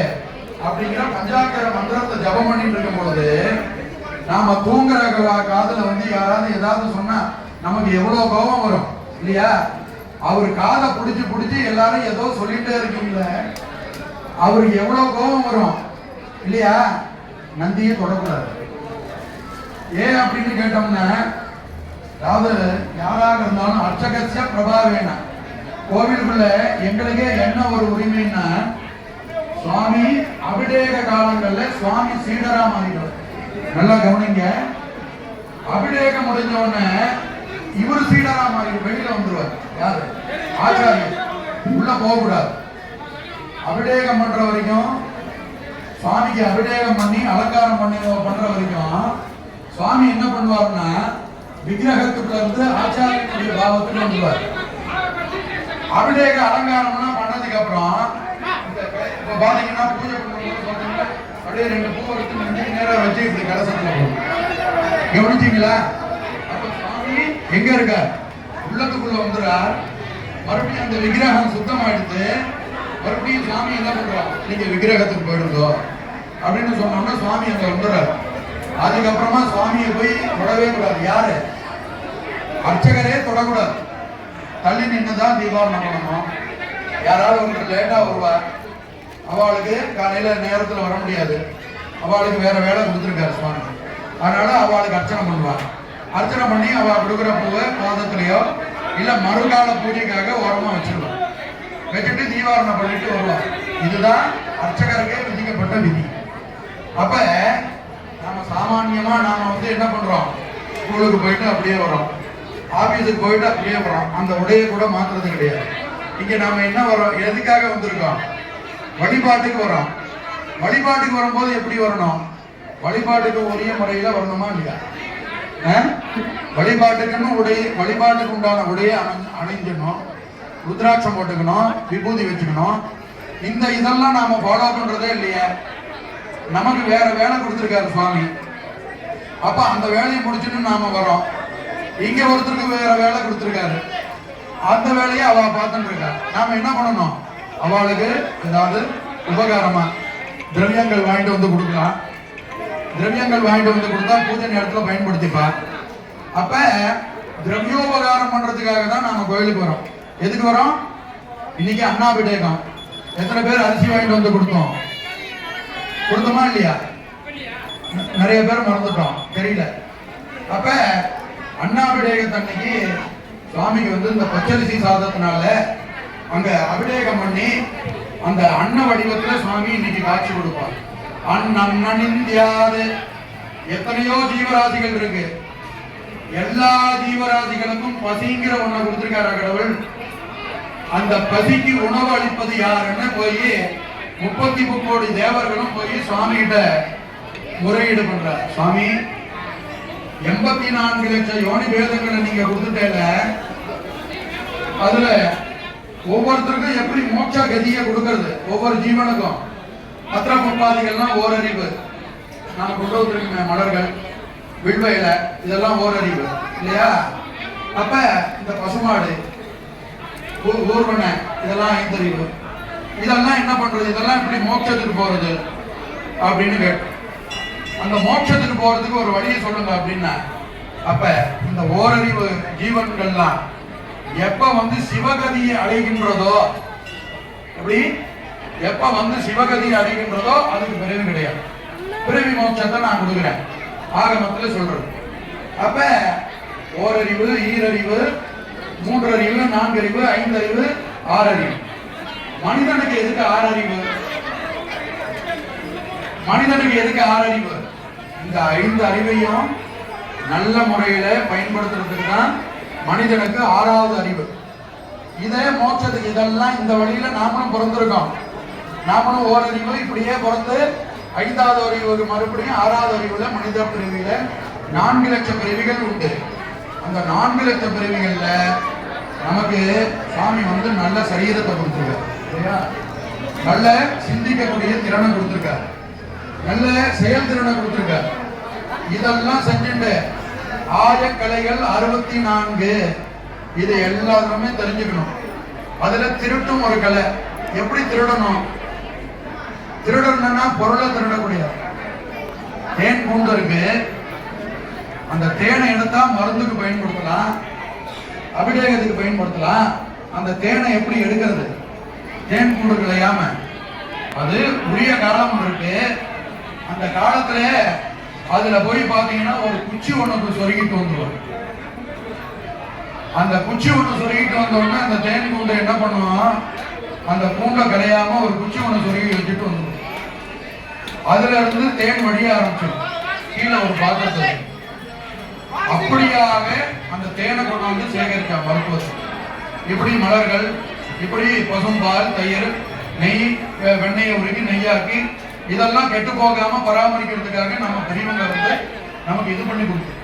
அப்படிங்கிற பஞ்சாட்சர மந்திரத்தை ஜபம் பண்ணிட்டு இருக்கும் பொழுது நாம தூங்குற காதுல வந்து யாராவது ஏதாவது சொன்னா நமக்கு எவ்வளவு கோபம் வரும் இல்லையா? அவரு காதை புடிச்சு புடிச்சு எல்லாரும் ஏதோ சொல்லிட்டே இருக்கீங்களே, அவருக்கு எவ்வளவு கோபம் வரும் இல்லையா? நந்தியை தொடக்கூடாது. ஏன் அப்படின்னு கேட்டோம்னா, அதாவது யாராக இருந்தாலும் அர்ச்சகசிய பிரபாவேன, கோவிலுக்குள்ள எங்களுக்கே என்ன ஒரு உரிமைன்னா, சுவாமி அபிஷேக காலங்கள்ல சுவாமி சீடரா மாறிடுவார். நல்லா கவனிங்க, அபிஷேகம் முடிஞ்ச உடனே இவர் சீடரா மாறி வெளியில வந்துருவார். யாரு? ஆச்சாரியர். உள்ள போகக்கூடாது. அபிஷேகம் பண்ற வரைக்கும், சுவாமிக்கு அபிஷேகம் பண்ணி அலங்காரம் பண்ணி பண்ற வரைக்கும் சுவாமி என்ன பண்ணுவார்னா விக்கிரகத்துக்குள்ள இருந்து ஆச்சாரியனுடைய பாவத்துக்கு வந்துருவார். அபிஷேக அலங்காரம்லாம் பண்ணதுக்கு அப்புறம் இப்ப பாத்தீங்கன்னா பூஜை பண்ணும்போது அப்படியே 2 பூ எடுத்து நேரம் வச்சு இப்படி கலசத்துல போகும். கவனிச்சீங்களா? அப்ப சுவாமி எங்க இருக்கார்? உள்ளத்துக்குள்ள வந்துறார். மறுபடியும் அந்த விக்கிரகம் சுத்தமாயிடுத்து. மறுபடியும் சுவாமி என்ன பண்றோம், நீங்க விக்கிரகத்துக்கு போயிடுதோ அப்படின்னு சொன்னோம்னா சுவாமி அங்க வந்துடுறாரு. அதுக்கப்புறமா சுவாமியை போய் தொடவே கூடாது. யாரு? அர்ச்சகரே தொடக்கூடாது. தள்ளி நின்றுதான் தீபாவளி பண்ணணும். யாராவது ஒருத்தர் லேட்டா வருவார், அவளுக்கு காலையில நேரத்துல வர முடியாது, அவளுக்கு வேற வேலை கொடுத்துருக்காரு சுவாமி. அதனால அவளுக்கு அர்ச்சனை பண்ணுவார். அர்ச்சனை பண்ணி அவள் கொடுக்குற பூவை பாதத்திலேயோ இல்ல மறுகால பூஜைக்காக ஓரமா வச்சிருவார். வச்சுட்டு தீபாவளி பண்ணிட்டு வருவார். இதுதான் அர்ச்சகருக்கே விதிக்கப்பட்ட விதி. அப்ப நாம சாமான்யமா நாம வந்து என்ன பண்றோம், ஸ்கூலுக்கு போயிட்டு அப்படியே வரோம், ஆபீஸுக்கு போயிட்டு அப்படியே வரோம், அந்த உடையை கூட மாத்துறது கிடையாது. இங்க நாம என்ன வரோம், எதுக்காக வந்திருக்கோம்? வழிபாட்டுக்கு வரோம். வழிபாட்டுக்கு வரும்போது எப்படி வரணும்? வழிபாட்டுக்கு உரிய முறையில வரணுமா இல்லையா? வழிபாட்டுக்குன்னு உடைய, வழிபாட்டுக்கு உண்டான உடையை அணிஞ்சிடணும், ருத்ராட்சம் போட்டுக்கணும், விபூதி வச்சுக்கணும். இந்த இதெல்லாம் நாம ஃபாலோ பண்றதே இல்லையா? நமக்கு வேற வேலை கொடுத்துருக்காரு சுவாமி. அப்ப அந்த வேலையை முடிச்சுட்டு நாம வரோம். இங்க ஒருத்தருக்கு வேற வேலை கொடுத்துருக்காரு, அந்த வேலையை அவ பார்த்துட்டு இருக்கா. நாம என்ன பண்ணணும்? அவளுக்கு ஏதாவது உபகாரமா திரவியங்கள் வாங்கிட்டு வந்து கொடுக்கலாம். திரவியங்கள் வாங்கிட்டு வந்து கொடுத்தா பூஜை நேரத்துல பயன்படுத்திப்பா. அப்ப திரவியோபகாரம் பண்றதுக்காக தான் நாம கோயிலுக்கு வரோம். எதுக்கு வரோம்? இன்னைக்கு அன்னாபிஷேகம். எத்தனை பேர் அரிசி வாங்கிட்டு வந்து கொடுத்தோம்? கொடுத்தோமா இல்லையா? நிறைய பேர் மறந்துட்டோம், தெரியல. அப்ப அன்னாபிஷேகத்தன்னைக்கு சுவாமிக்கு வந்து இந்த பச்சரிசி சாதத்தினால அங்க அபிஷேகம் பண்ணி அந்த அன்ன வடிவத்துல சுவாமி இன்னைக்கு காட்சி கொடுப்பார். அந்நன்னிந்தியாது எத்தனையோ ஜீவராசிகள் இருக்கு. எல்லா ஜீவராசிகளுக்கும் பசிங்கிற ஒண்ண கொடுத்திருக்காரு கடவுள். அந்த பசிக்கு உணவு அளிப்பது யாருன்னு போய் 33 கோடி தேவர்களும் போய் சுவாமி கிட்ட முறையீடு பண்றார். சுவாமி 84 லட்சம் யோனி பேதங்களை நீங்க கொடுத்துட்டேல, அதுல ஒவ்வொருத்தருக்கும் எப்படி மோட்ச கதியை கொடுக்கறது? ஒவ்வொரு ஜீவனுக்கும் பத்திர முப்பாதிகள்லாம் ஓரறிவு, நாம கொண்டு வந்திருக்க மலர்கள், வில்வ இலை, இதெல்லாம் ஓரறிவு இல்லையா? அப்ப இந்த பசுமாடு, ஊர்வனை, இதெல்லாம் ஐந்தறிவு. இதெல்லாம் என்ன பண்றது? இதெல்லாம் இப்படி மோட்சத்துக்கு போறது அப்படின்னு கேட்டோம். அந்த மோட்சத்துக்கு போறதுக்கு ஒரு வழியை சொல்லுங்க அப்படின்னா, அப்ப இந்த ஓரறிவு ஜீவன்கள்லாம் எப்ப வந்து சிவகதியை அடைகின்றதோ, எப்படி எப்ப வந்து சிவகதியை அடைகின்றதோ அதுக்கு பிறவி கிடையாது. பிறவி மோட்சத்தை நான் கொடுக்குறேன், ஆகமத்துல சொல்றது. அப்ப ஓரறிவு, ஈரறிவு, மூன்றறிவு, நான்கறிவு, ஐந்தறிவு, ஆறறிவு. மனிதனுக்கு எதுக்கு ஆறறிவு? மனிதனுக்கு எதுக்கு ஆறறிவு? இந்த 5 அறிவையும் நல்ல முறையில பயன்படுத்துறதுக்கு தான் மனிதனுக்கு 6வது அறிவு. இதே மோட்சத்துக்கு இதெல்லாம் இந்த வழியில நாமளும் பிறந்திருக்கோம். நாமளும் ஓரறிவு இப்படியே பிறந்து 5வது அறிவுக்கு மறுபடியும் 6வது அறிவுல மனித பிறவியில 4 லட்சம் பிறவிகள் உண்டு. அந்த 4 லட்சம் பிறவிகள்ல நமக்கு சாமி வந்து நல்ல சரீரத்தை கொடுத்துருக்காரு இல்லையா? நல்ல சிந்திக்கக்கூடிய திறனை கொடுத்துருக்காரு, நல்ல செயல்திறனை கொடுத்துருக்காரு. இதெல்லாம் செஞ்சுட்டு ஆயக்கலைகள் 64 இதை எல்லாருமே தெரிஞ்சுக்கணும். அதுல திருட்டும் ஒரு கலை. எப்படி திருடணும்? திருடணும்னா பொருளை திருடக்கூடிய தேன் பூண்டு இருக்கு. அந்த தேனை எடுத்தா மருந்துக்கு பயன்படுத்தலாம், அபிஷேகத்துக்கு பயன்படுத்தலாம். அந்த தேனை எப்படி எடுக்கிறது? தேன் பூண்டு விளையாம அது உரிய காலம் இருக்கு. அந்த காலத்துல அதுல போய் பாத்தீங்கன்னா ஒரு குச்சி ஒண்ணு சொருகிட்டு வந்துடும். அந்த குச்சி ஒண்ணு சொருகிட்டு வந்தோடனே அந்த தேன் பூண்டை என்ன பண்ணுவோம்? அந்த பூண்டை கலையாம ஒரு குச்சி ஒண்ணு சொருகி வச்சுட்டு வந்துடும். அதுல இருந்து தேன் வழிய ஆரம்பிச்சிடும் கீழே ஒரு பாத்திரத்தை. அப்படியாக அந்த தேனை கொண்டு வந்து சேகரிச்சா மருத்துவத்தை. இப்படி மலர்கள், இப்படி பசும்பால், தயிர், நெய், வெண்ணெயை உருக்கி நெய்யாக்கி இதெல்லாம் கெட்டு போகாம பராமரிக்கிறதுக்காக நம்ம பெரியவங்க வந்து நமக்கு இது பண்ணி கொடுக்கும்.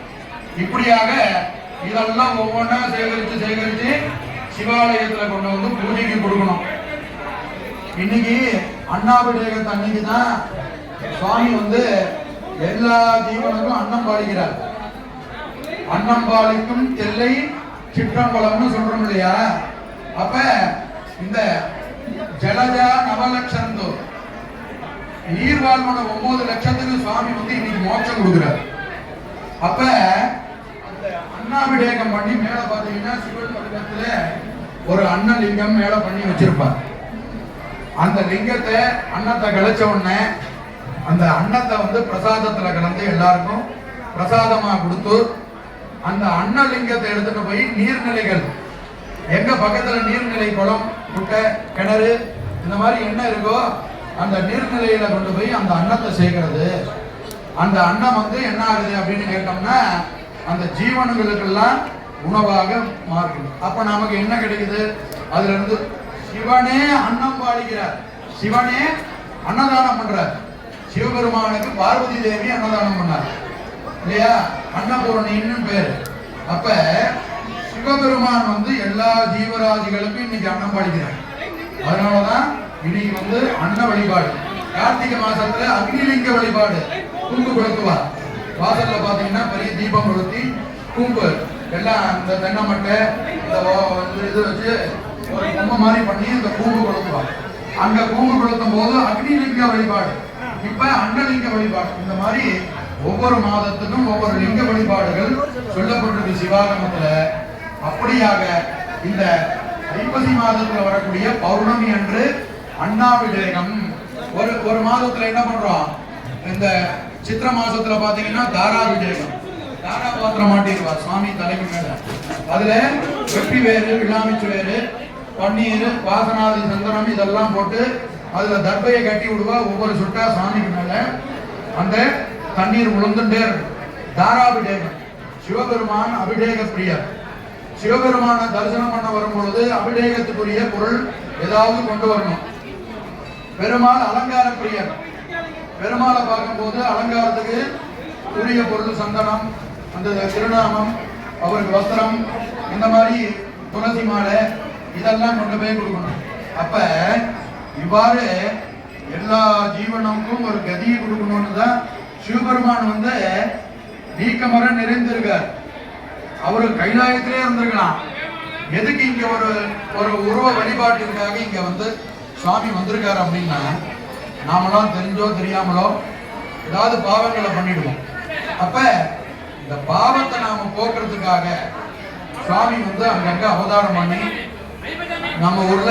இப்படியாக இதெல்லாம் ஒவ்வொன்றா சேகரிச்சு சிவாலயத்துல கொண்டு வந்து பூஜைக்கு கொடுக்கணும். இன்னைக்கு அண்ணாபிஷேகத்தை அன்னைக்கு தான் சுவாமி வந்து எல்லா ஜீவனுக்கும் அன்னம் பாலிக்கிறார். அன்னம் பாலிக்கும் தெல்லை சிற்றம்பலம்னு சொல்றோம் இல்லையா? அப்ப இந்த ஜலஜா நவலட்சந்தோ நீர்வாழ்வோட 9 லட்சத்துக்கு சுவாமி வந்து இன்னைக்கு மோட்சம் கொடுக்கிறார். அப்ப அந்த அண்ணாபிஷேகம் பண்ணி மேல பாத்தீங்கன்னா சிவன் பக்கத்துல ஒரு அன்னலிங்கம் மேல பண்ணி வச்சிருப்பார். அந்த லிங்கத்தை அன்னத்தை கலைச்ச உடனே அந்த அன்னத்தை வந்து பிரசாதத்துல கலந்து எல்லாருக்கும் பிரசாதமா கொடுத்து அந்த அன்னலிங்கத்தை எடுத்துட்டு போய் நீர்நிலைகள், எங்க பக்கத்துல நீர்நிலை, குளம், குட்டை, கிணறு இந்த மாதிரி என்ன இருக்கோ அந்த நீர்நிலையில கொண்டு போய் அந்த அன்னத்தை சேர்க்கிறது. அந்த அன்னம் வந்து என்ன ஆகுது அப்படின்னு கேட்டோம்னா அந்த ஜீவனுங்களுக்கெல்லாம் உணவாக மாறுது. அப்ப நமக்கு என்ன கிடைக்குது? அதுல இருந்து சிவனே அன்னம் பாலிக்கிறார், சிவனே அன்னதானம் பண்றார். சிவபெருமானுக்கு பார்வதி தேவி அன்னதானம் பண்ணார் இல்லையா? அன்னபூரணின்னு பேரு. அப்ப சிவபெருமான் வந்து எல்லா ஜீவராசிகளுக்கும் இன்னைக்கு அன்னம் பாலிக்கிறார். அதனாலதான் இன்னைக்கு வந்து அன்ன வழிபாடு. கார்த்திகை மாசத்துல அக்னிலிங்க வழிபாடு. கூம்பு கொளுத்துவார். வாசல்ல பாத்தீங்கன்னா பெரிய தீபம் கொளுத்தி கூம்பு எல்லாம் இந்த தென்னை மட்டை இது வச்சு ஒரு பொம்மை மாதிரி பண்ணி இந்த கூம்பு கொளுத்துவார். அங்க கூம்பு கொளுத்தும் போது அக்னிலிங்க வழிபாடு, இப்ப அன்னலிங்க வழிபாடு. இந்த மாதிரி ஒவ்வொரு மாதத்துக்கும் ஒவ்வொரு லிங்க வழிபாடுகள் சொல்லப்பட்டிருக்கு சிவாகமத்துல. அப்படியாக இந்த ஐப்பசி மாதத்துல வரக்கூடிய பௌர்ணமி அன்று அண்ணாபிஷேகம். ஒரு மாதத்துல என்ன பண்றோம்? இந்த சித்திர மாசத்துல பாத்தீங்கன்னா தாராபிஷேகம். தாரா பாத்திரம் மாட்டிடுவார் சுவாமி தலைக்கு மேல. அதுல வெற்றி வேறு, விழாமிச்சு வேறு, பன்னீர், வாசனாதி, சந்தனம் இதெல்லாம் போட்டு அதுல தர்பையை கட்டி விடுவா. ஒவ்வொரு சுட்டா சாமிக்கு மேல அந்த தண்ணீர் உளுந்துட்டே இருக்கும். தாராபிஷேகம். சிவபெருமான் அபிஷேக பிரியர். சிவபெருமான தரிசனம் பண்ண வரும் பொழுது அபிஷேகத்துக்குரிய பொருள் ஏதாவது கொண்டு வரணும். பெருமாள் அலங்கார பிரியர். பெருமாளை பார்க்கும் போது அலங்காரத்துக்கு உரிய பொருள் சந்தனம், அந்த திருநாமம், அவருக்கு வஸ்திரம், இந்த மாதிரி துளசி மாலை இதெல்லாம் கொண்டு போய் கொடுக்கணும். அப்ப இவ்வாறு எல்லா ஜீவனுக்கும் ஒரு கதியை கொடுக்கணும்னு தான் சிவபெருமான் வந்து நீக்கமர நிறைந்திருக்கார். அவரு கைலாயத்திலே இருந்திருக்கலாம். எதுக்கு இங்க ஒரு ஒரு உருவ வழிபாட்டிற்காக இங்க வந்து சுவாமி வந்திருக்காரு அப்படின்னா, நாமெல்லாம் தெரிஞ்சோ தெரியாமலோ ஏதாவது பாவங்களை பண்ணிடுவோம். அப்ப இந்த பாவத்தை நாம போக்குறதுக்காக சுவாமி வந்து அங்கங்க அவதாரம் பண்ணி நம்ம ஊர்ல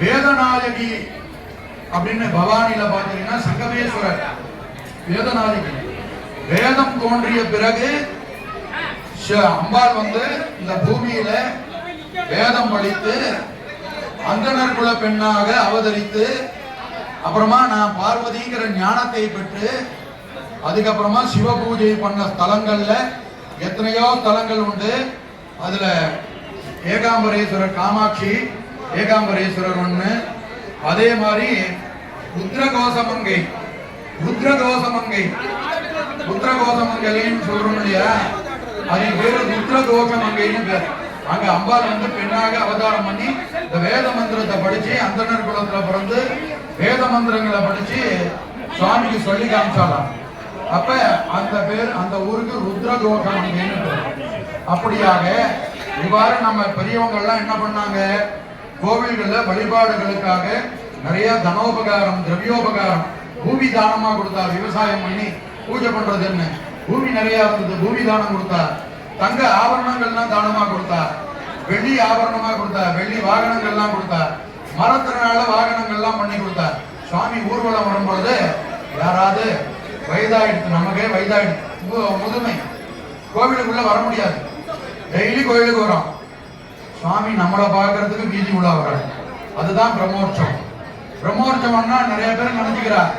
வேதநாயகி அப்படின்னு பவானியில பாத்தீங்கன்னா சங்கமேஸ்வரர் வேதநாயகி. வேதம் தோன்றிய பிறகு அம்பாள் வந்து இந்த பூமியில வேதம் படித்து அந்தணர் குல பெண்ணாக அவதரித்து, அப்புறமா நான் பார்வதிங்கிற ஞானத்தை பெற்று, அதுக்கப்புறமா சிவ பூஜை பண்ண ஸ்தலங்கள்ல எத்தனையோ ஸ்தலங்கள் உண்டு. அதுல ஏகாம்பரேஸ்வரர், காமாட்சி ஏகாம்பரேஸ்வரர் ஒண்ணு. அதே மாதிரி ருத்ரகோசமங்கை ருத்ரகோசமங்கைன்னு சொல்றோம் இல்லையா, அதன் பேரு ருத்ரகோசமங்கைன்னு பேர். அங்க அம்பாள் வந்து பெண்ணாக அவதாரம் பண்ணி இந்த வேத மந்திரத்தை படிச்சு, அந்தணர் குலத்துல பிறந்து வேத மந்திரங்களை படிச்சு சுவாமிக்கு சொல்லி காமிச்சாலாம். அப்ப அந்த பேர் அந்த ஊருக்கு ருத்ரகோசமங்கைன்னு பேர். அப்படியாக இவ்வாறு நம்ம பெரியவங்க எல்லாம் என்ன பண்ணாங்க, கோவில்கள்ல வழிபாடுகளுக்காக நிறைய தனோபகாரம், திரவியோபகாரம், பூமி தானமா கொடுத்தா. விவசாயம் பண்ணி பூஜை பண்றது என்ன, பூமி நிறைய இருந்தது, பூமி தானம் கொடுத்தா. தங்க ஆபரணங்கள்லாம் தானமா கொடுத்தா. வெள்ளி ஆபரணமா கொடுத்தா. வெள்ளி வாகனங்கள்லாம் கொடுத்தா. மரத்தினால வாகனங்கள்லாம் பண்ணி கொடுத்தா. சுவாமி ஊர்வலம் வரும்பொழுது யாராவது வயதாயிடுச்சு, நமக்கே வயதாயிடுச்சு, முதுமை, கோவிலுக்குள்ள வர முடியாது, டெய்லி கோவிலுக்கு வரோம். சுவாமி நம்மளை பார்க்கறதுக்கு வீதி உலா வர்றாரு. அதுதான் பிரம்மோற்சவம். பிரம்மோற்சவம்னா நிறைய பேர் நினைச்சுக்கிறார்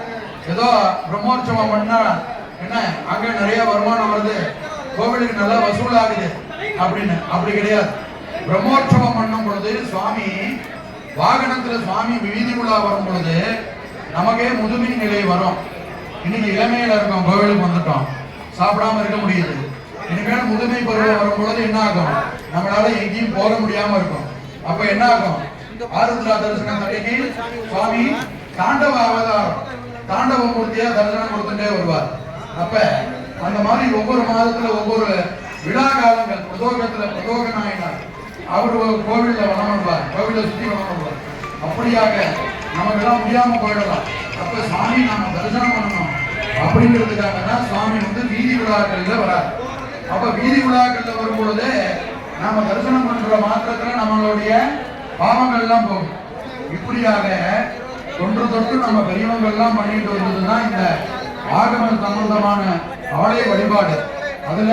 ஏதோ பிரம்மோற்சவம் பண்ணா என்ன அங்க நிறைய வருமானம் வருது, கோவிலுக்கு நல்லா வசூல் ஆகுது அப்படின்னு. அப்படி கிடையாது. பிரம்மோற்சவம் பண்ணும் பொழுது சுவாமி வாகனத்துல சுவாமி வீதி உலா வரும் பொழுது நமக்கே முதுமை நிலை வரும். இன்னைக்கு இளமையில இருக்கோம், கோவிலுக்கு வந்துட்டோம், சாப்பிடாம இருக்க முடியுது. இனிமேல் முதுமை பருவம் வரும் பொழுது என்ன ஆகும், நம்மளால எங்கேயும் போக முடியாம இருக்கும். அப்ப என்ன ஆகும், ஆருத்ரா தரிசனம் தடைக்கு சுவாமி தாண்டவ அவதாரம், தாண்டவ மூர்த்தியா தரிசனம் கொடுத்துட்டே வருவார். அப்ப அந்த மாதிரி ஒவ்வொரு மாதத்துல ஒவ்வொரு விழா காலங்கள், பிரதோகத்துல பிரதோக நாயனார் அவரு கோவில்ல வனம் பண்ணுவார், கோவிலை சுத்தி வனம் பண்ணுவார். அப்படியாக நமக்கு எல்லாம் முடியாம போயிடலாம். அப்ப சுவாமி நாம தரிசனம் பண்ணணும் அப்படிங்கிறதுக்காக தான் சுவாமி வந்து வீதி விழாக்கள்ல வரார். அப்ப வீதி விழாக்கள்ல வரும் பொழுது நாம தரிசனம் பண்ற மாத்திரத்துல நம்மளுடைய பாவங்கள் எல்லாம் போகும். இப்படியாக தொன்று தொட்டு நம்ம பெரியவங்க எல்லாம் பண்ணிட்டு வந்ததுதான் இந்த ஆகம சம்பந்தமான ஆலய வழிபாடு. அதுல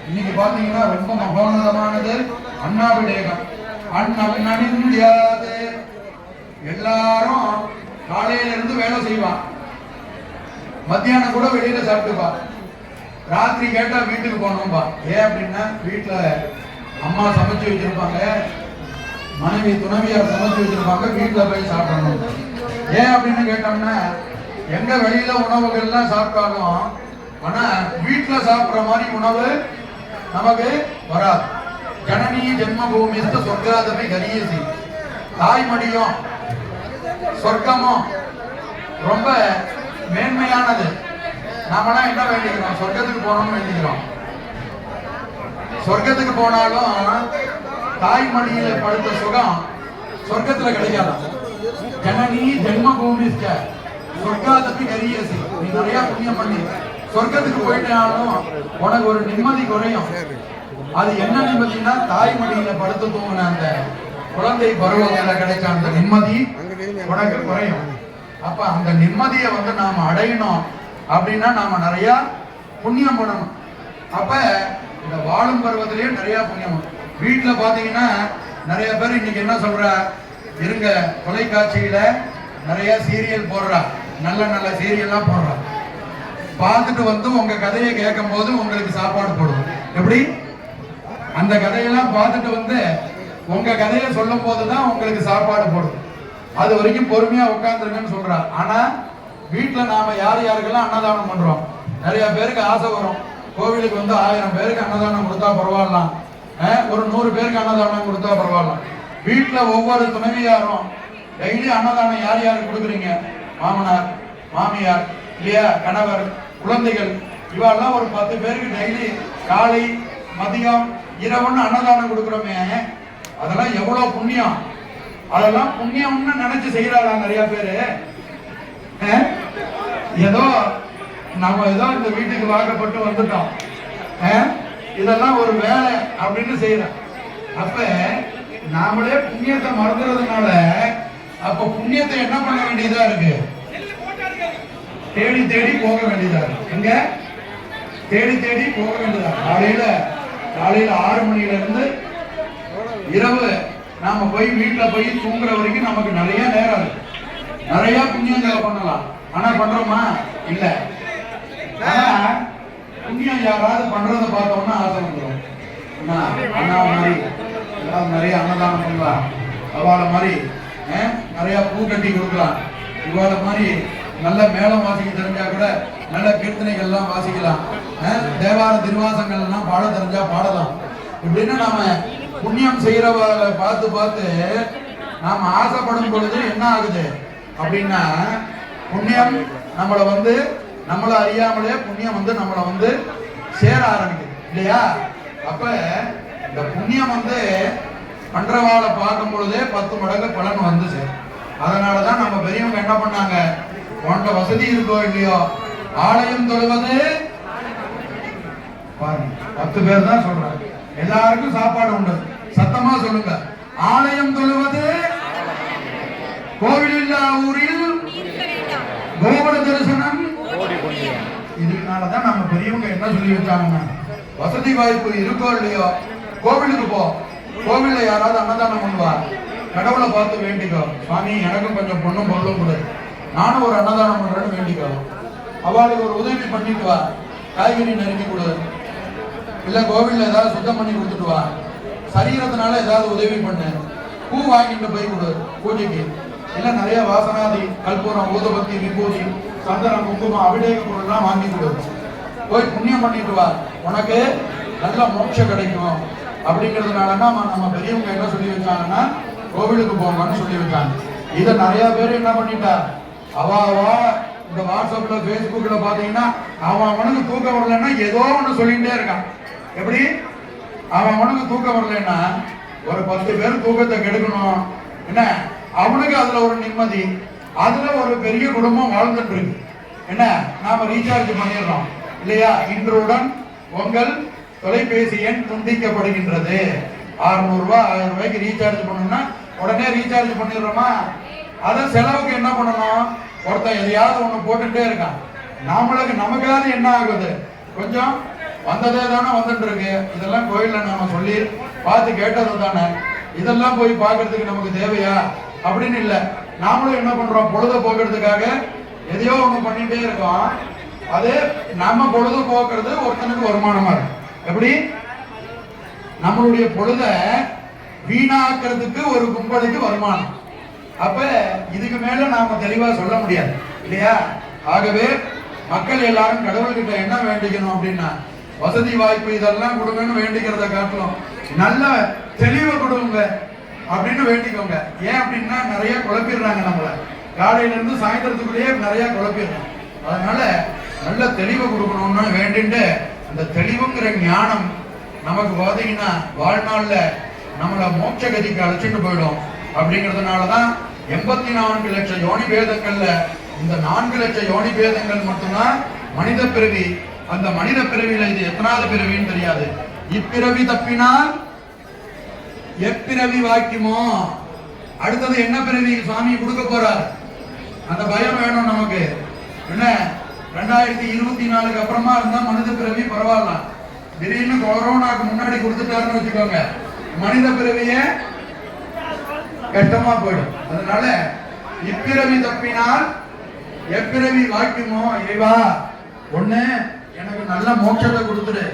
இன்னைக்கு பாத்தீங்கன்னா ரொம்ப மகோன்னதமானது அண்ணாபிடேகம். அண்ணனியாது எல்லாரும் காலையில இருந்து வேலை செய்வான், மத்தியானம் கூட வெளியில சாப்பிட்டுப்பா, ராத்திரி கேட்டா வீட்டுக்கு போகணும்பா. ஏன் அப்படின்னா வீட்டுல அம்மா சமைச்சு வச்சிருப்பாங்க, மனைவி துணைவியார் சமைச்சு வச்சிருப்பாங்க, வீட்டுல போய் சாப்பிடணும். ஏன் அப்படின்னு கேட்டோம்னா எங்க வெளியில உணவுகள்லாம் சாப்பிட்டாலும் ஆனா வீட்டுல சாப்பிடுற மாதிரி உணவு நமக்கு வராது. ஜனனி ஜென்மபூமி சொர்க்காதமை கரியசி, தாய்மடியும் சொர்க்கமும் ரொம்ப மேன்மையானது. நாமெல்லாம் என்ன வேண்டிக்கிறோம், சொர்க்கத்துக்கு போகணும்னு வேண்டிக்கிறோம். சொர்க்கத்துக்கு போனாலும் தாய்மடியில படுத்த சுகம் சொர்க்கத்துல கிடைக்காது. ஜனனி ஜென்மபூமி சொர்க்காதப்பி கரியசி, நீ நிறைய புண்ணியம் பண்ணி சொர்க்கத்துக்கு போயிட்டாலும் உனக்கு ஒரு நிம்மதி குறையும். அது என்ன நிம்மதினா தாய்மடியில படுத்து தூங்கின அந்த குழந்தை பருவத்துல கிடைச்ச அந்த நிம்மதி உனக்கு குறையும். அப்ப அந்த நிம்மதியை வந்து நாம அடையணும் அப்படின்னா நாம நிறைய புண்ணியம் பண்ணணும். அப்ப இந்த வாழும் பருவத்திலேயே நிறைய புண்ணியம். வீட்டுல பாத்தீங்கன்னா நிறைய பேர் இன்னைக்கு என்ன சொல்ற, இருங்க தொலைக்காட்சியில நிறைய சீரியல் போடுறா, நல்ல நல்ல சீரியல்லாம் போடுறா, பார்த்துட்டு வந்து உங்க கதையை கேட்கும் போது உங்களுக்கு சாப்பாடு போடுவோம். எப்படி அந்த கதையெல்லாம் பார்த்துட்டு வந்து உங்க கதையை சொல்லும் போதுதான் உங்களுக்கு சாப்பாடு போடும். அது வரைக்கும் பொறுமையா உட்கார்ந்துருங்கன்னு சொல்றா. ஆனா வீட்டுல நாம யார் யாருக்கெல்லாம் அன்னதானம் பண்றோம், நிறைய பேருக்கு ஆசை வரும், கோவிலுக்கு வந்து 1000 பேருக்கு அன்னதானம் கொடுத்தா பரவாயில்லாம், ஒரு 100 பேருக்கு அன்னதானம் கொடுத்தா பரவாயில்லாம். வீட்டுல ஒவ்வொரு துணைவியாரும் டெய்லி அன்னதானம் யார் யாருக்கு கொடுக்குறீங்க, மாமனார் மாமியார் இல்லையா, கணவர், குழந்தைகள் இவெல்லாம் ஒரு 10 பேருக்கு டெய்லி காலை மதியம் இரவுன்னு அன்னதானம் கொடுக்குறோமே, அதெல்லாம் எவ்வளவு புண்ணியம். அதெல்லாம் புண்ணியம்னு நினைச்சு செய்யறாங்க நிறைய பேரு. ஏதோ நம்ம ஏதோ இந்த வீட்டுக்கு வாக்கப்பட்டு வந்துட்டோம், இதெல்லாம் ஒரு வேலை அப்படின்னு செய்யறோம். அப்ப நாமளே புண்ணியத்தை மறந்துறதுனால அப்ப புண்ணியத்தை என்ன பண்ண வேண்டியதா இருக்கு? தேடி தேடி போக வேண்டியதா இருக்கு. எங்க தேடி தேடி போக வேண்டியதா. காலையில 6 மணில இருந்து இரவு நாம போய் வீட்டுல போய் தூங்குற வரைக்கும் நமக்கு நிறைய நேரம் இருக்கு. நிறைய புண்ணியங்களை பண்ணலாம். ஆனா பண்றோமா? இல்ல. ஆனா புண்ணியம் யாராவது பண்றத பார்த்தோம்னா ஆசை வந்துடும். அண்ணா மாதிரி நிறைய அன்னதானம் பண்ணலாம், அவளை மாதிரி நிறைய பூ கட்டி கொடுக்கலாம், இவாள மாதிரி நல்ல மேளம் வாசிக்க தெரிஞ்சா கூட நல்ல கீர்த்தனைகள் எல்லாம் வாசிக்கலாம், தேவார திருவாசங்கள் எல்லாம் பாட தெரிஞ்சா பாடலாம். இப்படின்னு நாம புண்ணியம் செய்யறவங்களை பார்த்து பார்த்து நாம ஆசைப்படும் பொழுது என்ன ஆகுது அப்படின்னா, புண்ணியம் நம்மளை அறியாமலே புண்ணியம் நம்மளை சேர ஆரம்பிக்குது இல்லையா? அப்ப இந்த புண்ணியம் பண்றவாளை பார்க்கும் பொழுதே 10 மடங்கு பலன் சேரும். அதனாலதான் நம்ம பெரியவங்க என்ன பண்ணாங்க, உன்கிட்ட வசதி இருக்கோ இல்லையோ ஆலயம் தொழுவது பாருங்க, 10 பேர் தான் சொல்றாங்க. எல்லாருக்கும் சாப்பாடு உண்டு. சத்தமா சொல்லுங்க, ஆலயம் தொழுவது கோவில் இல்லா ஊரில் கோபுர தரிசனம். இதனாலதான் நம்ம பெரியவங்க என்ன சொல்லி வச்சாங்கன்னா, வசதி வாய்ப்பு இருக்கோ இல்லையோ கோவிலுக்கு போ, கோவில்ல யாராவது அன்னதானம் பண்ணுவா, கடவுளை பார்த்து வேண்டிக்கோ, சுவாமி எனக்கும் கொஞ்சம் பொண்ணும் பொருளும் கொடு, நானும் ஒரு அன்னதானம் பண்றேன்னு வேண்டிக்கோ. அவளுக்கு ஒரு உதவி பண்ணிட்டு வா, காய்கறி நறுக்கி கொடு, இல்ல கோவில்ல ஏதாவது சுத்தம் பண்ணி கொடுத்துட்டு வா, சரீரத்தினால ஏதாவது உதவி பண்ணு, பூ வாங்கிட்டு போய் கொடு பூஜைக்கு, இல்ல நிறைய வாசனாதி கற்பூரம் ஊதுபத்தி விபூதி சந்தனம் குங்குமம் அபிஷேக பொருள்லாம் வாங்கி கொடு, போய் புண்ணியம் பண்ணிட்டு வா, உனக்கு நல்ல மோட்சம் கிடைக்கும். அப்படிங்கிறதுனால நம்ம பெரியவங்க என்ன சொல்லி வச்சாங்கன்னா, கோவிலுக்கு போங்கன்னு சொல்லி வச்சாங்க. இதை நிறைய பேர் என்ன பண்ணிட்டா, அவா இந்த வாட்ஸ்அப்ல பேஸ்புக்ல பாத்தீங்கன்னா அவனுக்கு தூக்கம் வரலன்னா ஏதோ ஒண்ணு சொல்லிட்டே இருக்கான். எப்படி அவனுக்கு தூக்கம் வரலன்னா ஒரு 10 பேர் தூக்கத்தை கெடுக்கணும் என்ன, அவனுக்கு அதுல ஒரு நிம்மதி, அதுல ஒரு பெரிய குடும்பம் வாழ்ந்துட்டு இருக்கு என்ன. நாம ரீசார்ஜ் பண்ணிடுறோம் இல்லையா, இன்றுடன் உங்கள் தொலைபேசி எண் துண்டிக்கப்படுகின்றது, 600 ரூபாய் 1000 ரூபாய்க்கு ரீசார்ஜ் பண்ணணும்னா உடனே ரீசார்ஜ் பண்ணிடுறோமா. அதை செலவுக்கு என்ன பண்ணணும், ஒருத்தன் எதையாவது ஒண்ணு போட்டுட்டே இருக்கான். நமக்காவது என்ன ஆகுது, கொஞ்சம் வந்ததே தானே வந்துட்டு இருக்கு. இதெல்லாம் கோயில்ல நாம சொல்லி பார்த்து கேட்டது தானே, இதெல்லாம் போய் பார்க்கறதுக்கு நமக்கு தேவையா அப்படின்னு இல்லை. நாமளும் என்ன பண்றோம், பொழுத போக்குறதுக்காக எதையோ ஒண்ணு பண்ணிட்டே இருக்கோம். அது நம்ம பொழுது போக்குறது ஒருத்தனுக்கு வருமானமா இருக்கு. எப்படி நம்மளுடைய பொழுத வீணாக்குறதுக்கு ஒரு கும்பலுக்கு வருமானம். அப்ப இதுக்கு மேல நாம தெளிவா சொல்ல முடியாது இல்லையா. ஆகவே மக்கள் எல்லாரும் கடவுள்கிட்ட என்ன வேண்டிக்கணும் அப்படின்னா, வசதி வாய்ப்பு இதெல்லாம் கொடுங்கன்னு வேண்டிக்கிறத காட்டணும், நல்ல தெளிவை கொடுங்க அப்படின்னு வேண்டிக்கோங்க. ஏன் அப்படின்னா நிறைய குழப்பிடுறாங்க நம்மள, காலையில இருந்து சாயந்தரத்துக்குள்ளேயே நிறைய குழப்பிடுறாங்க. அதனால நல்ல தெளிவை கொடுக்கணும்னு வேண்டிட்டு, அந்த தெளிவுங்கிற ஞானம் நமக்கு பாத்தீங்கன்னா வாழ்நாள்ல நம்மள மோட்ச கதிக்கு அழைச்சிட்டு போயிடும். அப்படிங்கிறதுனாலதான் 84 லட்சம் யோனி பேதங்கள்ல இந்த 4 லட்சம் யோனி பேதங்கள் மட்டும்தான் மனித பிறவி. அந்த மனித பிறவியில இது எத்தனாவது பிறவின்னு தெரியாது. இப்பிறவி தப்பினால் எப்பிறவி வாக்கியமோ, அடுத்தது என்ன பிறவி சுவாமி கொடுக்க போறார், அந்த பயம் வேணும் நமக்கு என்ன. 2024 அப்புறமா இருந்தா மனித பிறவி பரவாயில்ல, திடீர்னு கொரோனாக்கு முன்னாடி கொடுத்துட்டாருன்னு வச்சுக்கோங்க, மனித பிறவிய கஷ்டமா போயிடும். அதனால இப்பிறவி தப்பினால் எப்பிறவி வாக்கியமோ, இறைவா ஒண்ணு எனக்கு நல்ல மோட்சத்தை கொடுத்துடு,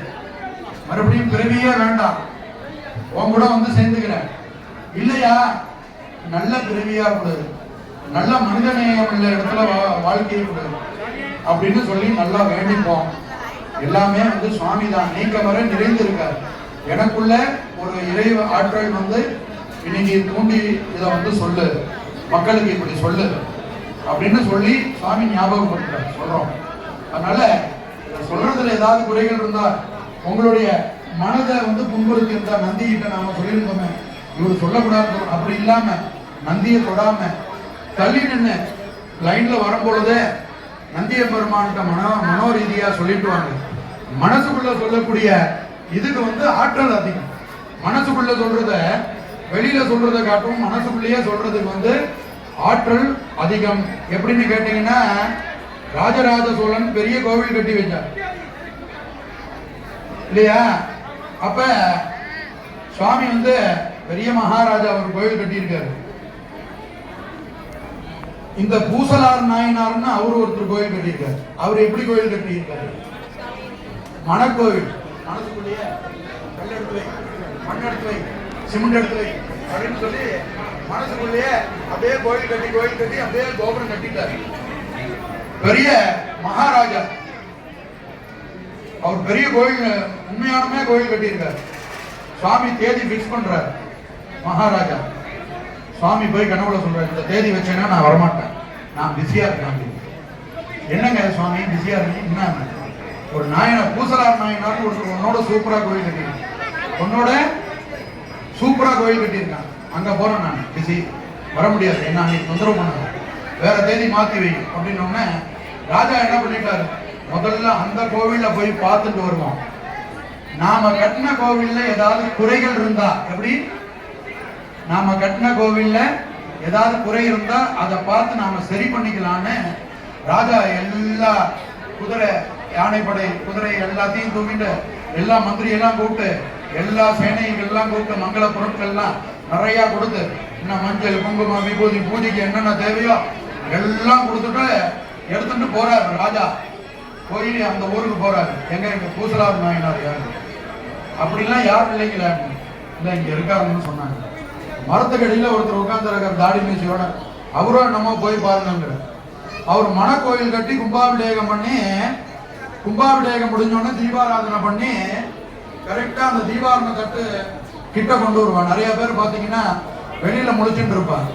மறுபடியும் பிறவியே வேண்டாம், உன் கூட சேர்ந்துக்கிறேன், இல்லையா நல்ல பிறவியா கொடு, நல்ல மனிதநேயம் உள்ள இடத்துல வாழ்க்கையை கொடு அப்படின்னு சொல்லி நல்லா வேண்டிப்போம். எல்லாமே சுவாமி தான் நீங்க வர நிறைந்திருக்காரு. எனக்குள்ள ஒரு இறை ஆற்றல் இன்னைக்கு தூண்டி இதை சொல்லு, மக்களுக்கு இப்படி சொல்லு அப்படின்னு சொல்லி சுவாமி ஞாபகப்படுத்துறாரு, சொல்றோம். அதனால சொல்றதுல ஏதாவது குறைகள் இருந்தா, உங்களுடைய மனதை புண்படுத்தி இருந்தா, நந்தி கிட்ட நாம சொல்லியிருந்தோமே இவரு சொல்லக்கூடாது, அப்படி இல்லாம நந்தியை தொடாம தள்ளி நின்று லைன்ல வரும்பொழுதே நந்திய பெருமான்கிட்ட மனோ ரீதியா சொல்லிட்டு வாங்க. மனசுக்குள்ள சொல்லக்கூடிய இதுக்கு ஆற்றல் அதிகம். மனசுக்குள்ள சொல்றத வெளியில சொல்றதை காட்டும் மனசுக்குள்ளேயே சொல்றதுக்கு ஆற்றல் அதிகம். எப்படின்னு கேட்டீங்கன்னா, ராஜராஜ சோழன் பெரிய கோவில் கட்டி வச்சார் இல்லையா? அப்ப சுவாமி பெரிய மகாராஜா ஒரு கோவில் கட்டியிருக்காரு. இந்த பூசலார் நாயனார்னு அவரு ஒருத்தர் கோயில் கட்டியிருக்காரு. அவர் எப்படி கோயில் கட்டியிருக்காரு? மணக்கோவில். மனசுக்குள்ளேயே கல் எடுத்து வை, மண் எடுத்து வை, சிமெண்ட் எடுத்து வை அப்படின்னு சொல்லி மனசுக்குள்ளேயே அப்படியே கோயில் கட்டி அப்படியே கோபுரம் கட்டிட்டாரு. பெரிய மகாராஜா அவர் பெரிய கோயில், உண்மையானமே கோயில் கட்டியிருக்காரு. சுவாமி தேதி பிக்ஸ் பண்றாரு. மகாராஜா சுவாமி போய் கனவுல சொல்றாரு, இந்த தேதி வச்சேன்னா நான் வரமாட்டேன், நான் பிஸியா இருக்கேன். என்னங்க சுவாமி பிஸியா இருக்கீங்க? என்ன ஒரு நாயனார் பூசலார் நாயனார்னு ஒரு உன்னோட சூப்பரா கோயில் கட்டியிருக்கேன், உன்னோட சூப்பரா கோயில் கட்டியிருக்கான், அங்க போறேன், நான் பிஸி வர முடியாது, என்ன அன்னைக்கு தொந்தரவு பண்ண, வேற தேதி மாத்தி வை அப்படின்னு. ராஜா என்ன பண்ணிட்டாரு, முதல்ல அந்த கோவில்ல போய் பார்த்துட்டு வருவோம். நாம கட்டின கோவில்ல ஏதாவது குறைகள் இருந்தா, எப்படி நாம கட்டின கோவில்ல ஏதாவது குறை இருந்தா அதை பார்த்து நாம சரி பண்ணிக்கலான்னு ராஜா எல்லா குதிரை, யானைப்படை குதிரை எல்லாத்தையும் தூக்கிட்டு எல்லா மந்திரி எல்லாம் கூப்பிட்டு எல்லா சேனைகள் எல்லாம் கூப்பிட்டு மங்கள பொருட்கள் எல்லாம் நிறைய கொடுத்து, இன்னும் மஞ்சள் குங்குமம் விபூதி பூஜைக்கு என்னென்ன தேவையோ எல்லாம் கொடுத்துட்டு எடுத்துட்டு போறாரு ராஜா. போய் அந்த ஊருக்கு போறாரு. எங்க பூசலார் நாயனார் யாரு? அப்படிலாம் யாரும் இல்லைங்களா? இல்ல இங்க இருக்காருன்னு சொன்னாங்க. மரத்துக்கடியில ஒருத்தர் உட்கார்ந்து இருக்கார் தாடி மீசையோட. அவரும் நம்ம போய் பாருங்க. அவர் மணக்கோயில் கட்டி கும்பாபிஷேகம் பண்ணி, கும்பாபிஷேகம் முடிஞ்சோடனே தீபாராதனை பண்ணி கரெக்டா அந்த தீபாரண தட்டு கிட்ட கொண்டு வருவான். நிறைய பேர் பாத்தீங்கன்னா வெளியில முழிச்சுட்டு இருப்பாங்க.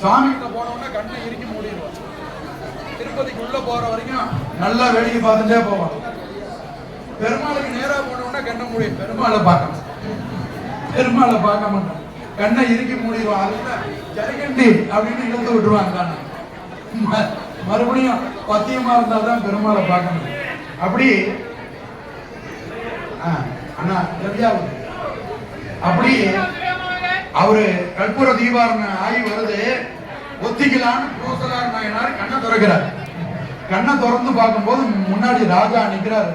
சுவாமி கிட்ட போன உடனே கண்ணை இறுக்கி மூடிடுவான். திருப்பதிக்கு உள்ள போற வரைக்கும் நல்லா வேடிக்கை பார்த்துட்டே போவான். பெருமாளுக்கு நேரா போன உடனே கண்ணை மூடி பெருமாளை பார்க்க மாட்டான், கண்ணை இறுக்கி மூடிடுவான். அதுல ஜரிகண்டி அப்படின்னு இழுத்து விட்டுருவாங்க. மறுபடியும் பத்தியமா இருந்தால்தான் பெருமாளை பார்க்கணும். அப்படி அண்ணா அப்படி அவரு கற்பூர தீபாரண ஆகி வருது. ஒத்திக்கலான்னு பூசலார் நாயனார் கண்ணை திறக்கிறார். கண்ணை திறந்து பார்க்கும்போது முன்னாடி ராஜா நிக்கிறாரு,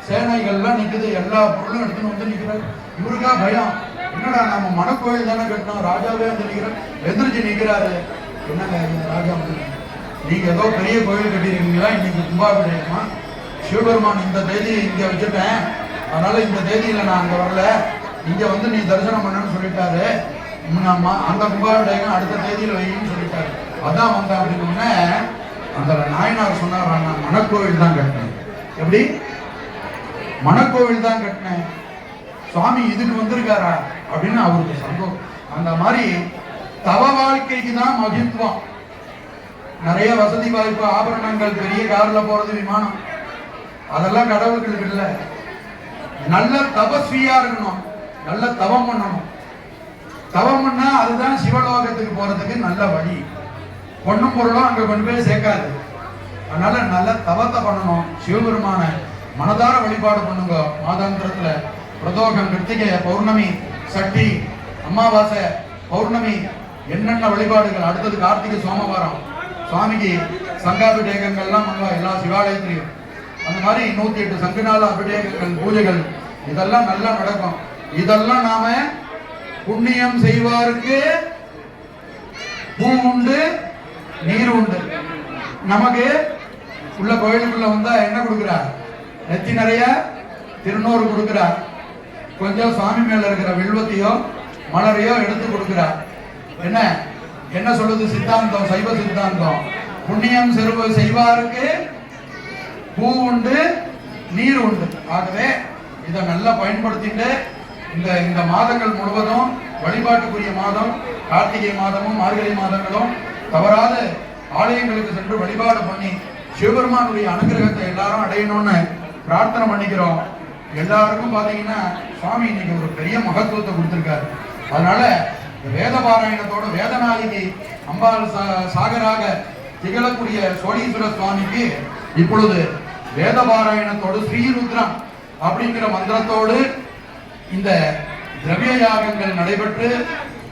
சேனைகள்லாம் நிக்குது, எல்லா பொருளும் எடுத்துன்னு நிக்கிறாரு. இவருக்கா பயம், என்னடா நம்ம மணக்கோயில் தானே கட்டணும், ராஜாவே நிக்கிறார். எந்திரிச்சு நிக்கிறாரு. என்னங்க ராஜா, நீங்க ஏதோ பெரிய கோயில் கட்டிருக்கீங்களா? இன்னைக்கு கும்பாபிஷேகமா? சிவபெருமான் இந்த தேதி இங்க வச்சுட்டேன், அதனால இந்த தேதியில நான் அங்க வரல, இங்க நீ தரிசனம் பண்ணன்னு சொல்லிட்டாரு. அந்த கும்பாபிஷேகம் அடுத்த தேதியில வைன்னு சொல்லிட்டாரு, அதான் வந்தேன் அப்படின்னு. அந்த நாயனார் சொன்னார், நான் மணக்கோவில் தான் கட்டினேன். எப்படி மணக்கோவில் தான் கட்டினேன், சுவாமி இதுக்கு வந்திருக்காரா அப்படின்னு அவருக்கு சந்தோஷம். அந்த மாதிரி தவ வாழ்க்கைக்கு தான் மகிழ்த்துவம். நிறைய வசதி வாய்ப்பு, ஆபரணங்கள், பெரிய கார்ல போறது, விமானம், அதெல்லாம் கடவுளுக்கு இல்லை. நல்ல தபஸ்வியா இருக்கணும், நல்ல தவம் பண்ணணும். தவம் பண்ணா அதுதான் சிவலோகத்துக்கு போறதுக்கு நல்ல வழி. பொண்ணும் பொருளும் அங்க கொண்டு போய் சேர்க்காது. அதனால நல்ல தவத்தை பண்ணணும். சிவபெருமான மனதார வழிபாடு பண்ணுங்க. மாதாந்திரத்துல பிரதோஷம், கிருத்திகை, பௌர்ணமி, சஷ்டி, அமாவாசை, பௌர்ணமி, என்னென்ன வழிபாடுகள். அடுத்தது கார்த்திகை சோமவாரம், சுவாமிக்கு சங்காபிஷேகங்கள்லாம் பண்ணுவோம் எல்லா சிவாலயத்திலையும். அந்த மாதிரி 108 சங்குநாள அபிஷேகங்கள், பூஜைகள், இதெல்லாம் நல்லா நடக்கும். இதெல்லாம் நாம புண்ணியம் செய்வாருக்கு பூ உண்டு, நீர் உண்டு. நமக்கு உள்ள கோயிலுக்குள்ள வந்தா என்ன கொடுக்கிறார்? நெத்தி நிறைய திருநூறு கொடுக்கிறார். கொஞ்சம் சுவாமி மேல இருக்கிற வில்வத்தையோ மலரையோ எடுத்து கொடுக்கிறார். என்ன என்ன சொல்லுது சித்தாந்தம், சைவ சித்தாந்தம்? புண்ணியம் செய்வாருக்கு பூ உண்டு, நீர் உண்டு. ஆகவே இதை நல்லா பயன்படுத்திட்டு இந்த மாதங்கள் முழுவதும் வழிபாட்டுக்குரிய மாதம் கார்த்திகை மாதமும் மார்கழி மாதங்களும் தவறாது ஆலயங்களுக்கு சென்று வழிபாடு பண்ணி சிவபெருமானுடைய அனுகிரகத்தை எல்லாரும் அடையணும்னு பிரார்த்தனை பண்ணிக்கிறோம். எல்லாருக்கும் பாத்தீங்கன்னா சுவாமி இன்னைக்கு ஒரு பெரிய மகத்துவத்தை கொடுத்திருக்காரு. அதனால வேத பாராயணத்தோட வேதநாயகி அம்பாள் சாகராக திகழக்கூடிய சோழீஸ்வர சுவாமிக்கு இப்பொழுது வேத பாராயணத்தோடு ஸ்ரீருத்ரம் அப்படிங்கிற மந்திரத்தோடு இந்த திரவிய யாகங்கள் நடைபெற்று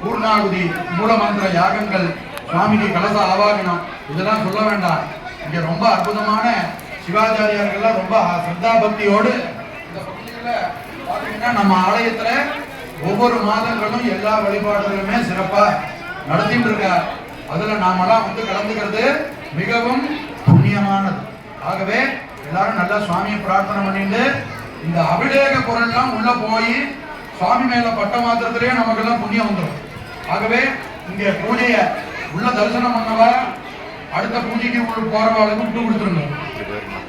பூர்ணாகுதி மூலமந்திர யாகங்கள் சுவாமிக்கு கலச ஆவாகனம் இதெல்லாம் சொல்ல வேண்டாம். இங்க ரொம்ப அற்புதமான சிவாச்சாரியார்கள்லாம் ரொம்ப சிரத்தா பக்தியோடு இந்த பகுதியில பாத்தீங்கன்னா நம்ம ஆலயத்துல ஒவ்வொரு மாதங்களும் எல்லா வழிபாடுகளுமே சிறப்பா நடத்திட்டு இருக்கார். அதுல நாமெல்லாம் வந்து கலந்துக்கிறது மிகவும் புண்ணியமானது. ஆகவே எல்லாரும் நல்லா சுவாமியை பிரார்த்தனை பண்ணிட்டு இந்த அபிஷேக பொருள்லாம் உள்ள போய் சுவாமி மேல பட்ட மாத்திரத்திலேயே நமக்கு எல்லாம் புண்ணியம் வந்துடும். ஆகவே இங்க பூஜைய உள்ள தரிசனம் பண்ணவா அடுத்த பூஜைக்கு உள்ள போறவாளுக்கு விட்டு கொடுத்துருங்க.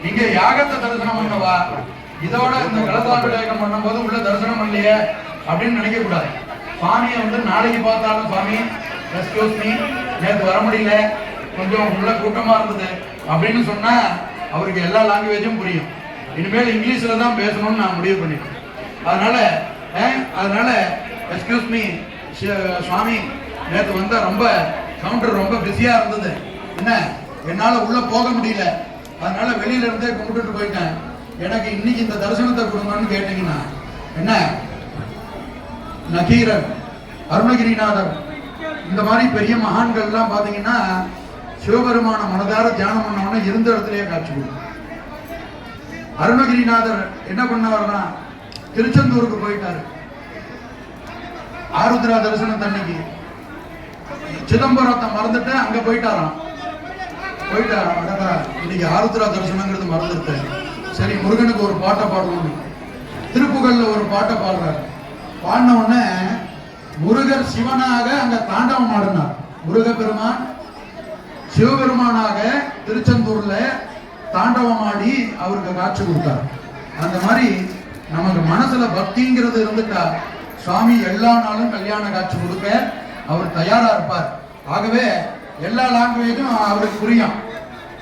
இங்க யாகத்தை தரிசனம் பண்ணவா இதோட இந்த கலசாபிஷேகம் பண்ணும்போது உள்ள தரிசனம் பண்ணலையே அப்படின்னு நினைக்க கூடாது. சுவாமியை வந்து நாளைக்கு பார்த்தாலும் சுவாமி எக்ஸ்கியூஸ் மீ நேற்று வர முடியல கொஞ்சம் உள்ள கூட்டமா இருந்தது அப்படின்னு சொன்னா அவருக்கு எல்லா லாங்குவேஜும் புரியும். இனிமேல் இங்கிலீஷ்ல தான் பேசணும்னு நான் முடிவு பண்ணிட்டேன். அதனால எக்ஸ்கியூஸ் மீ சுவாமி நேற்று வந்தா ரொம்ப கவுண்டர் ரொம்ப பிஸியா இருந்தது, என்ன என்னால உள்ள போக முடியல, அதனால வெளியில இருந்தே கும்பிட்டுட்டு போயிட்டேன், எனக்கு இன்னைக்கு இந்த தரிசனத்தை கொடுங்கன்னு கேட்டீங்கன்னா என்ன நகீரன் அருணகிரிநாதர் இந்த மாதிரி பெரிய மகான்கள் எல்லாம் பாத்தீங்கன்னா சிவபெருமான மனதார தியானம் பண்ணவன இருந்த இடத்துலயே காட்சி கொடுக்கும். அருணகிரிநாதர் என்ன பண்ணார்னா திருச்செந்தூருக்கு போயிட்டாரு. ஆருத்ரா தரிசனத்தன்னைக்கு சிதம்பரத்தை மறந்துட்டு அங்க போயிட்டாராம். இன்னைக்கு ஆருத்ரா தரிசனங்கிறது மறந்துட்டு சரி முருகனுக்கு ஒரு பாட்டை பாடுவோம். திருப்புகள்ல ஒரு பாட்டை பாடுறாரு. பாடின உடனே முருகர் சிவனாக அங்க தாண்டவம் ஆடினார். முருகப்பெருமான் சிவபெருமானாக திருச்செந்தூர்ல தாண்டவம் ஆடி அவருக்கு காட்சி கொடுத்தார். அந்த மாதிரி நமக்கு மனசுல பக்திங்கிறது இருந்துட்டா சுவாமி எல்லா நாளும் கல்யாண காட்சி கொடுக்க அவர் தயாரா இருப்பார். ஆகவே எல்லா லாங்குவேஜும் அவருக்கு புரியும்.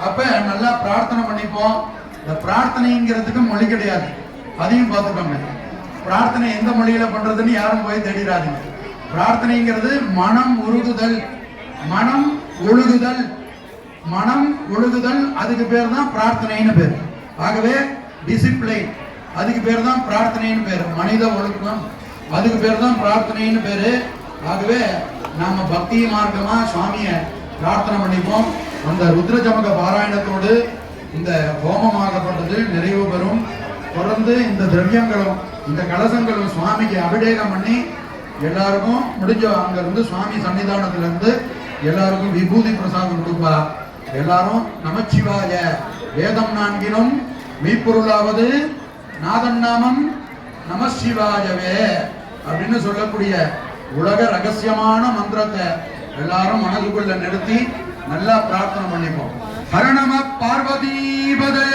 அப்ப நல்லா பிரார்த்தனை பண்ணிப்போம். இந்த பிரார்த்தனைங்கிறதுக்கு மொழி கிடையாது, அதையும் பார்த்துக்கோங்க. பிரார்த்தனை எந்த மொழியில பண்றதுன்னு யாரும் போய் தேடிடாதீங்க. பிரார்த்தனைங்கிறது மனம் உருகுதல், மனம் ஒழுகுதல், மனம் ஒழுகுதல், அதுக்கு பேர் தான் பிரார்த்தனைன்னு பேர். ஆகவே டிசிப்ளின் அதுக்கு பேர் தான் பிரார்த்தனைன்னு பேரு. மனித ஒழுக்கம் அதுக்கு பேர் தான் பிரார்த்தனைன்னு பேரு. ஆகவே நாம பக்தி மார்க்கமா சுவாமிய பிரார்த்தனை பண்ணிப்போம். அந்த ருத்ரஜமக பாராயணத்தோடு இந்த ஹோமமாகப்பட்டது நிறைவு பெறும். தொடர்ந்து இந்த திரவியங்களும் இந்த கலசங்களும் சுவாமிக்கு அபிஷேகம் பண்ணி எல்லாருக்கும் முடிஞ்ச அங்க இருந்து சுவாமி சன்னிதானத்துல இருந்து எல்லாருக்கும் விபூதி பிரசாதம் கொடுப்பா. எல்லாரும் நமச்சிவாய வேதம் நான்கினும் மெய்ப்பொருளாவது நாதன் நாமம் நமசிவாயவே அப்படின்னு சொல்லக்கூடிய உலக ரகசியமான மந்திரத்தை எல்லாரும் மனதுக்குள்ள நிறுத்தி நல்லா பிரார்த்தனை பண்ணிப்போம். ஹர நம பார்வதீபதே.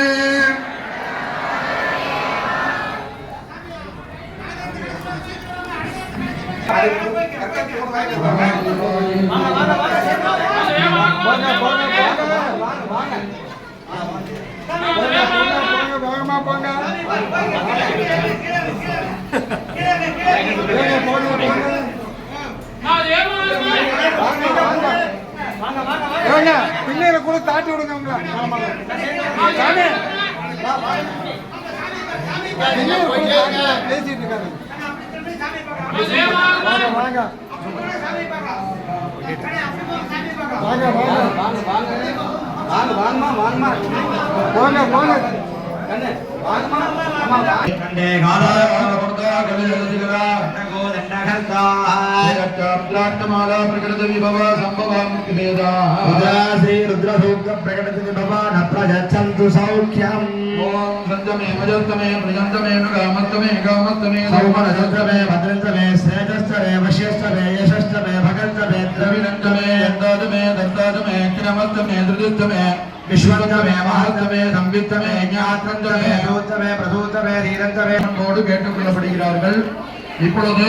பிள்ளைகளை கூட தாட்டி விடுங்க. பேசிட்டு இருக்காங்க. வாங்க பிரகடத விபவ சம்பவ முக்திவேதா ஸ்ரீ ருத்ரசூக்த பிரகடத விபவ நப்ரஜச்சந்து சௌக்கியம். ஓம் சந்தமே மஜந்தமே பிரஜந்தமே நகாமத்தமே காமத்தமே சௌமனஜந்தமே பத்ரந்தமே ஸ்ரேஜஸ்தமே வஷ்யஸ்தமே யசஸ்தமே பகந்தமே திரவிணந்தமே யந்தாதமே தந்தாதமே கிரமத்தமே திருதித்தமே விஸ்வந்தமே மஹத்தமே சம்பித்தமே ஞாத்ரந்தமே தூத்தமே பிரதூத்தமே தீரந்தமே அன்போடு கேட்டுக்கொள்ளப்படுகிறார்கள். இப்பொழுது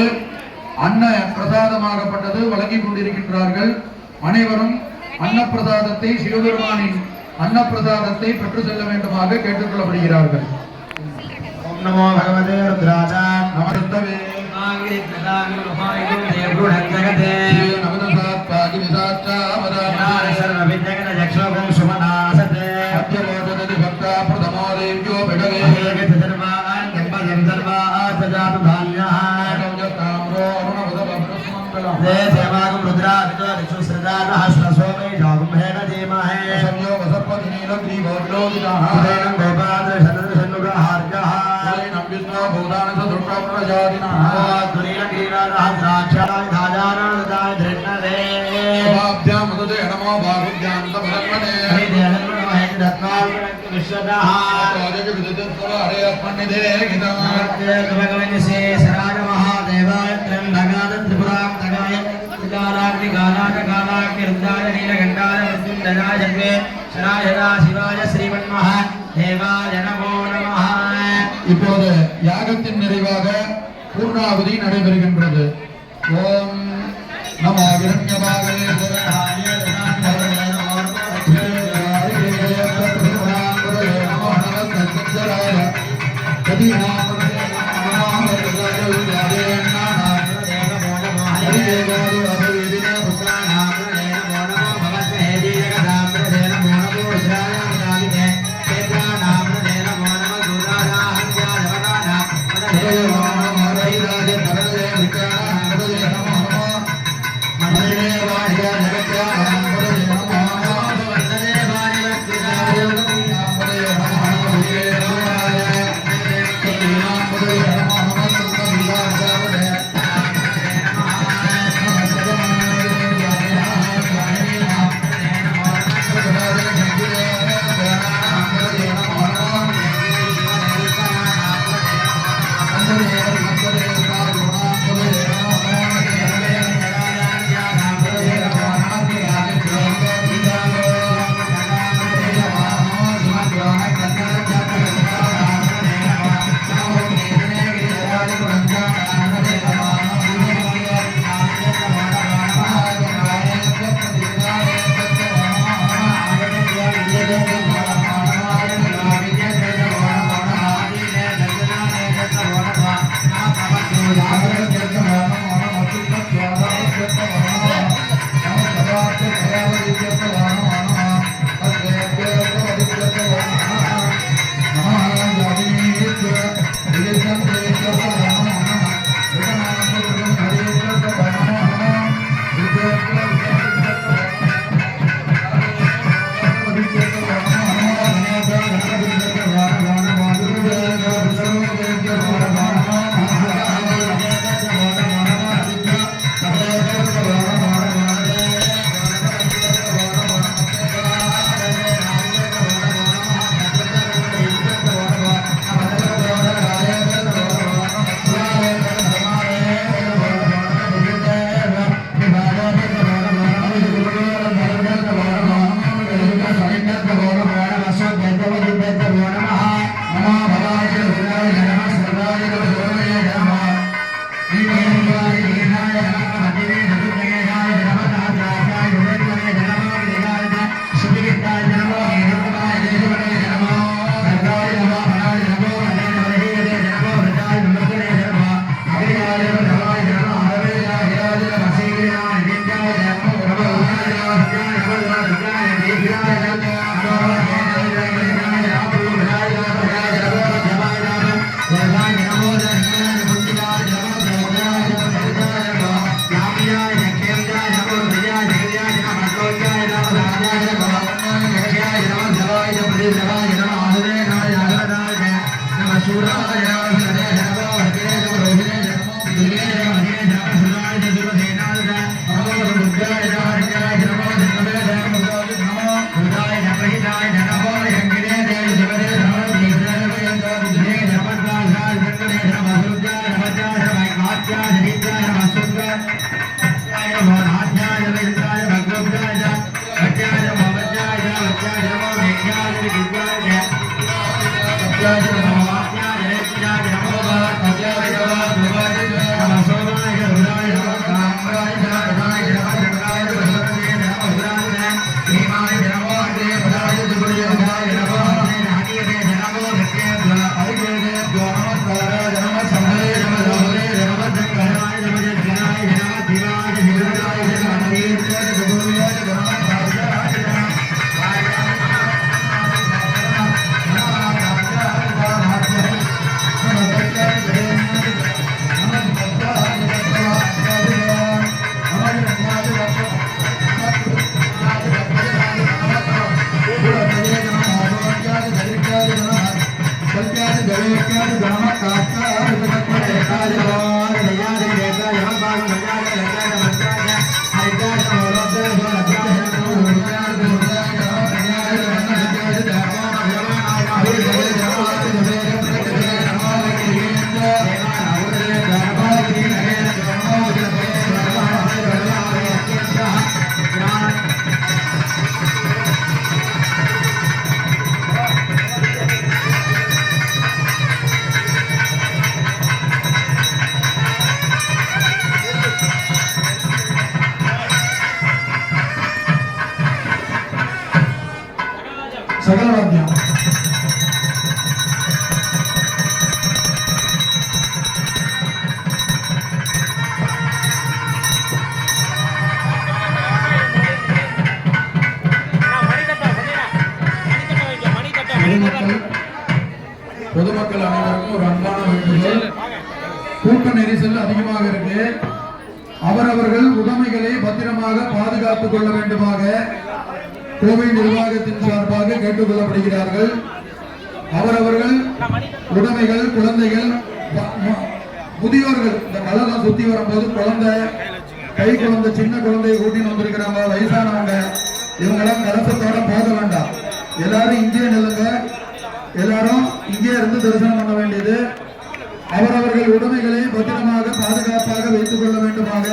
அன்ன பிரசாதமாகப்பட்டது வழங்கிக் கொண்டிருக்கின்றார்கள். அனைவரும் அன்னப்பிரசாதத்தை சிவபெருமானின் அன்னப்பிரசாதத்தை பெற்று செல்ல வேண்டுமாக கேட்டுக்கொள்ளப்படுகிறார்கள். ஓம் நமோ பகவதே ருத்ராஜாய நமஸ்தவே இப்போது யாகத்தின் நிறைவாக பூர்ணாகுதி நடைபெறுகின்றது. ஓம் நமோ விரண்யபாகவே கூட்ட நெரிசல் அதிகமாக இருக்கு. அவரவர்கள் உடைமைகளை பத்திரமாக பாதுகாத்துக் கொள்ள வேண்டுமாக கோவில் நிர்வாகத்தின் சார்பாக கேட்டுக் கொள்ளப்படுகிறார்கள். அவரவர்கள் உடைமைகள், குழந்தைகள், முதியோர்கள் இந்த கலகம் சுத்தி வரும்போது குழந்தை, கை குழந்தை, சின்ன குழந்தையை கூட்டின்னு வந்திருக்கிறாங்க, வயசானவங்க, இவங்கெல்லாம் கலசத்தோட போக வேண்டாம். எல்லாரும் இங்கே நில்லுங்க. எல்லாரும் இங்கே இருந்து தரிசனம் பண்ண வேண்டியது. அவரவர்கள் உடைமைகளை பத்திரமாக பாதுகாப்பாக வைத்துக் கொள்ள வேண்டுமாக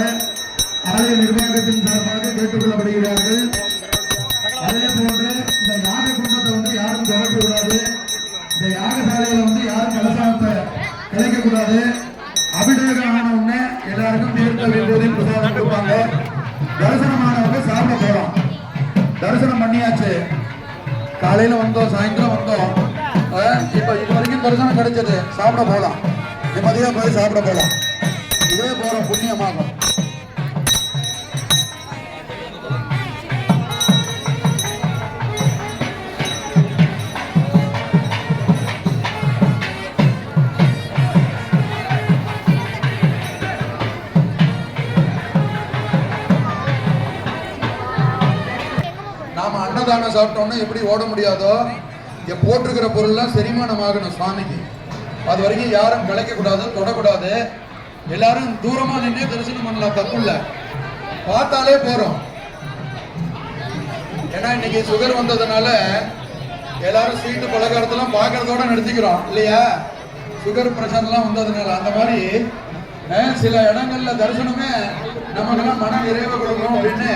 ஆலய நிர்வாகத்தின் சார்பாக கேட்டுக் கொள்ளப்படுகிறார்கள். அதே போன்று இந்த யாக குண்டத்தை வந்து யாரும் தொடர்பு கூடாது. இந்த யாகசாலையில யாரும் கலசாமத்தை கிடைக்க கூடாது. அபிஷேகம் ஆன உடனே எல்லாருக்கும் தீர்த்த வேண்டியதில் பிரசாதம் கொடுப்பாங்க. தரிசனமானவங்க சாப்பிட போறோம். தரிசனம் பண்ணியாச்சு. காலையில வந்தோம், சாயந்தரம் வந்தோம். இப்ப இது வரைக்கும் தரிசனம் கிடைச்சது. சாப்பிட போலாம். நிம்மதியா போய் சாப்பிட போலாம். இதே போற புண்ணியமாகும். நாம அன்னதானம் சாப்பிட்டோம்னா எப்படி ஓட முடியாதோ, போட்டிருக்கிற பொருள்லாம் செரிமானம் ஆகணும் சுவாமிக்கு. அது வரைக்கும் யாரும் விளைக்க கூடாது, தொடக்கூடாது. எல்லாரும் தூரமா நின்று தரிசனம் பண்ணலாம், தப்பு இல்லை. பார்த்தாலே போறோம். ஏன்னா இன்னைக்கு சுகர் வந்ததுனால எல்லாரும் ஸ்வீட்டு பலகாரத்தெல்லாம் பார்க்கறதோட நிறுத்திக்கிறோம் இல்லையா? சுகர் பிரஷர்லாம் வந்ததுனால அந்த மாதிரி சில இடங்கள்ல தரிசனமே நமக்கெல்லாம் மன நிறைவு கொடுக்கணும் அப்படின்னு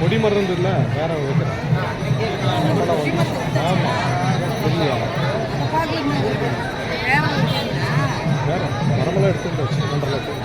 கொடி மருந்து இல்லை, வேற வேற மரமெல்லாம் எடுத்துட்டு வச்சு 2.5 லட்சம்.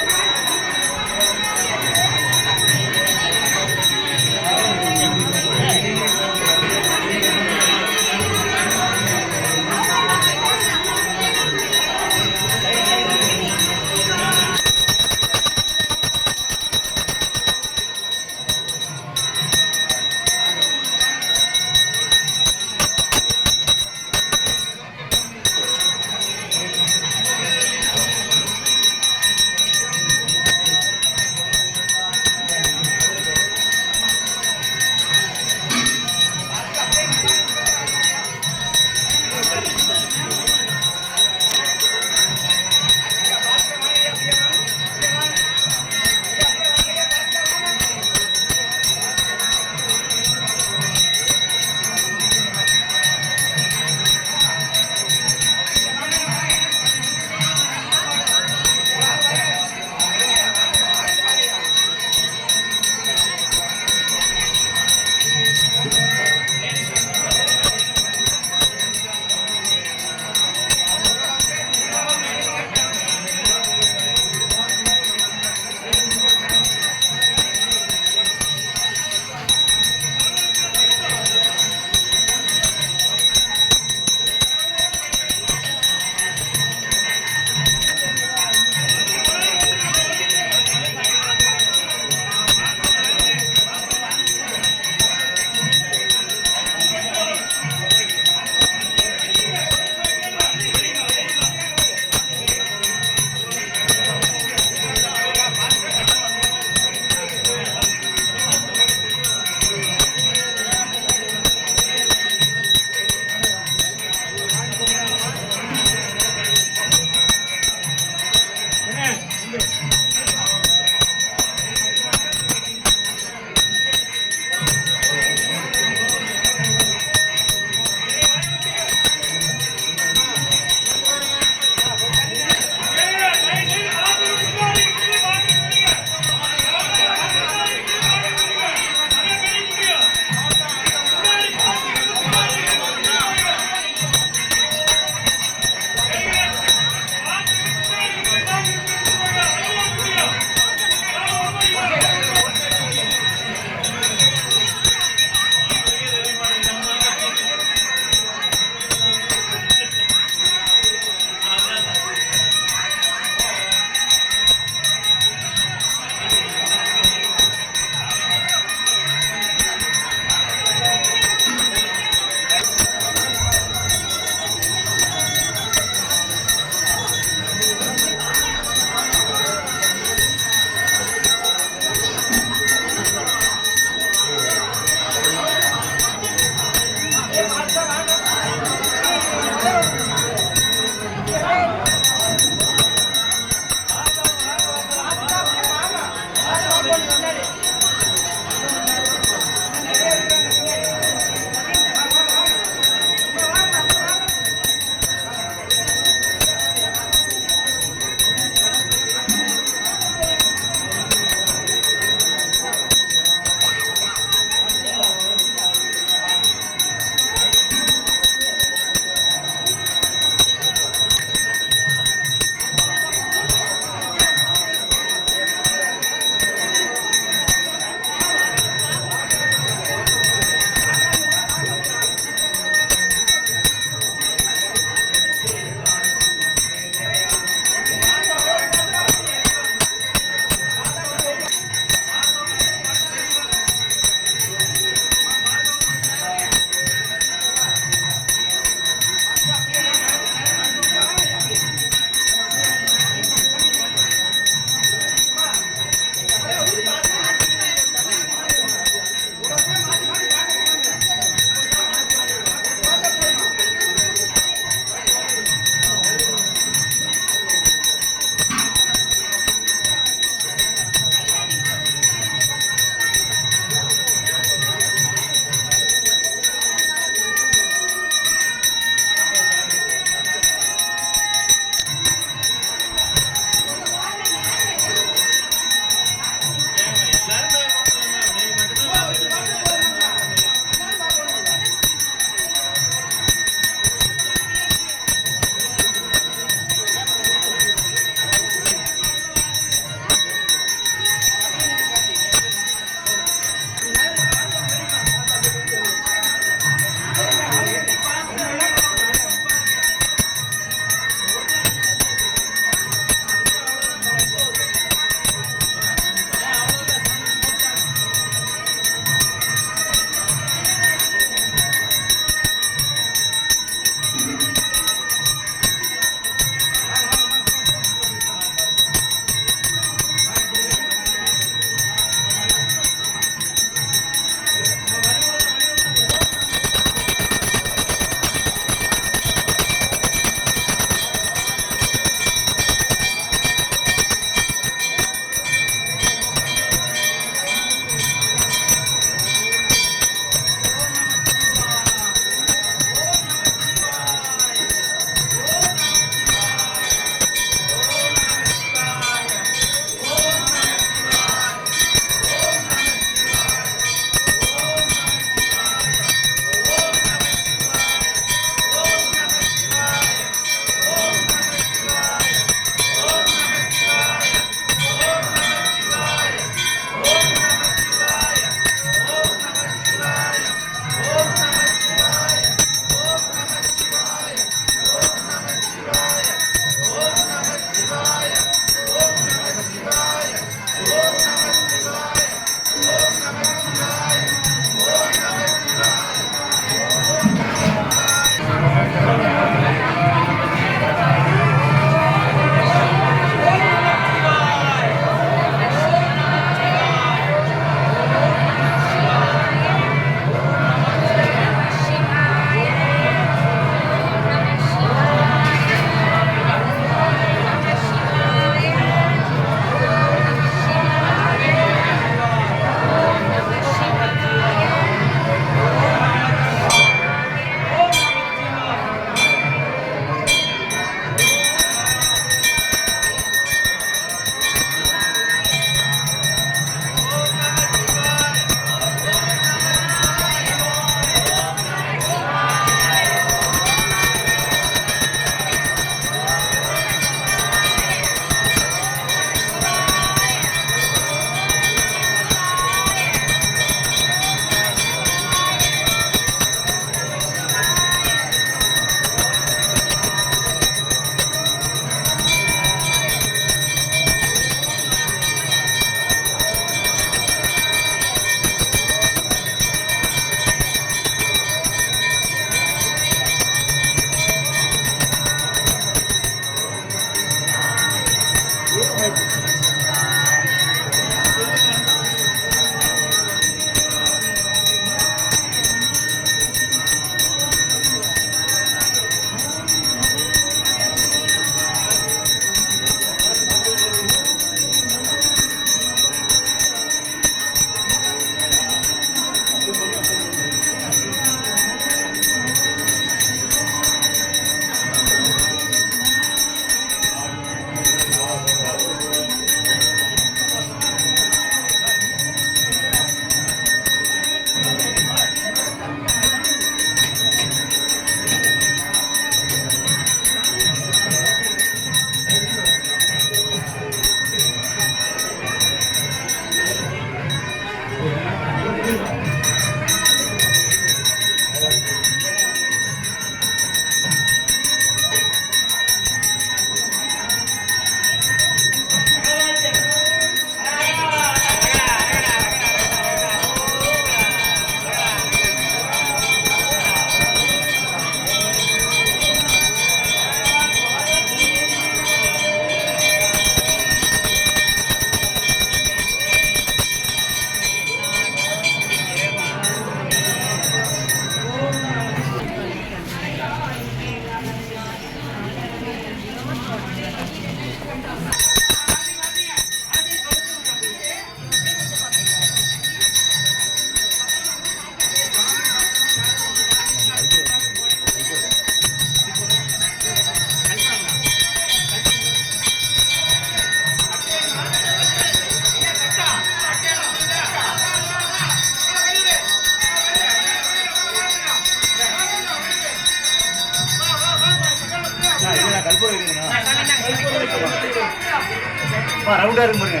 ரவுண்டா இருக்கு பாருங்க.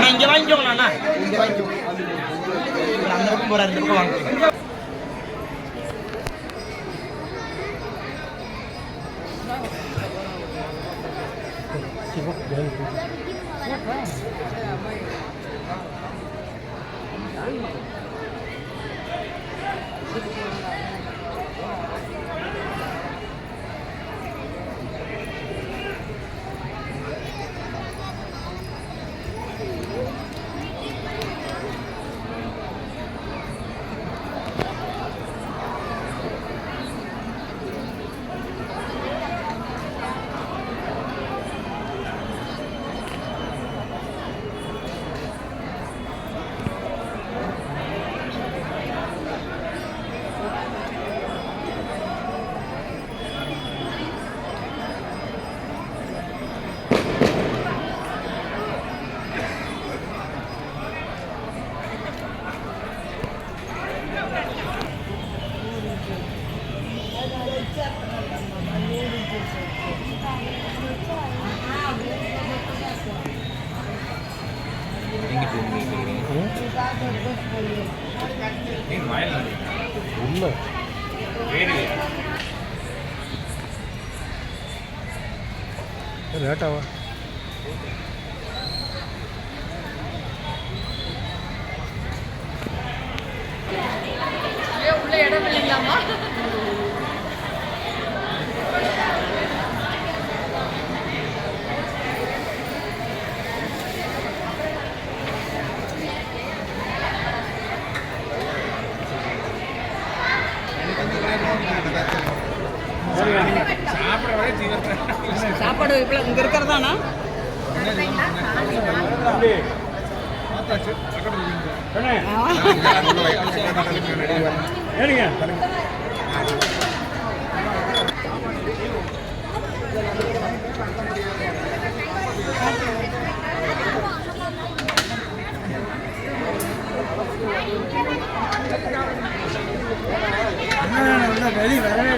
இங்க வாங்கிக்கோங்களா இங்க வாங்கிக்கோ அந்த பக்கம் போற இந்த பக்கம் வாங்க இல்லை லேட்டாவா உள்ள இடம் இல்லைங்களாமா? சாப்பாடு இப்ப இங்க இருக்கிறதானா? வெளி வரவே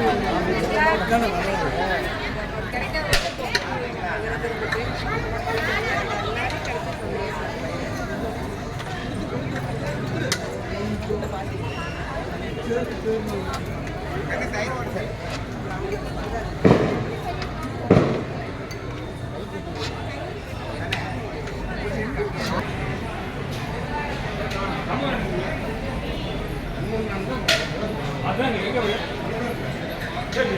சரி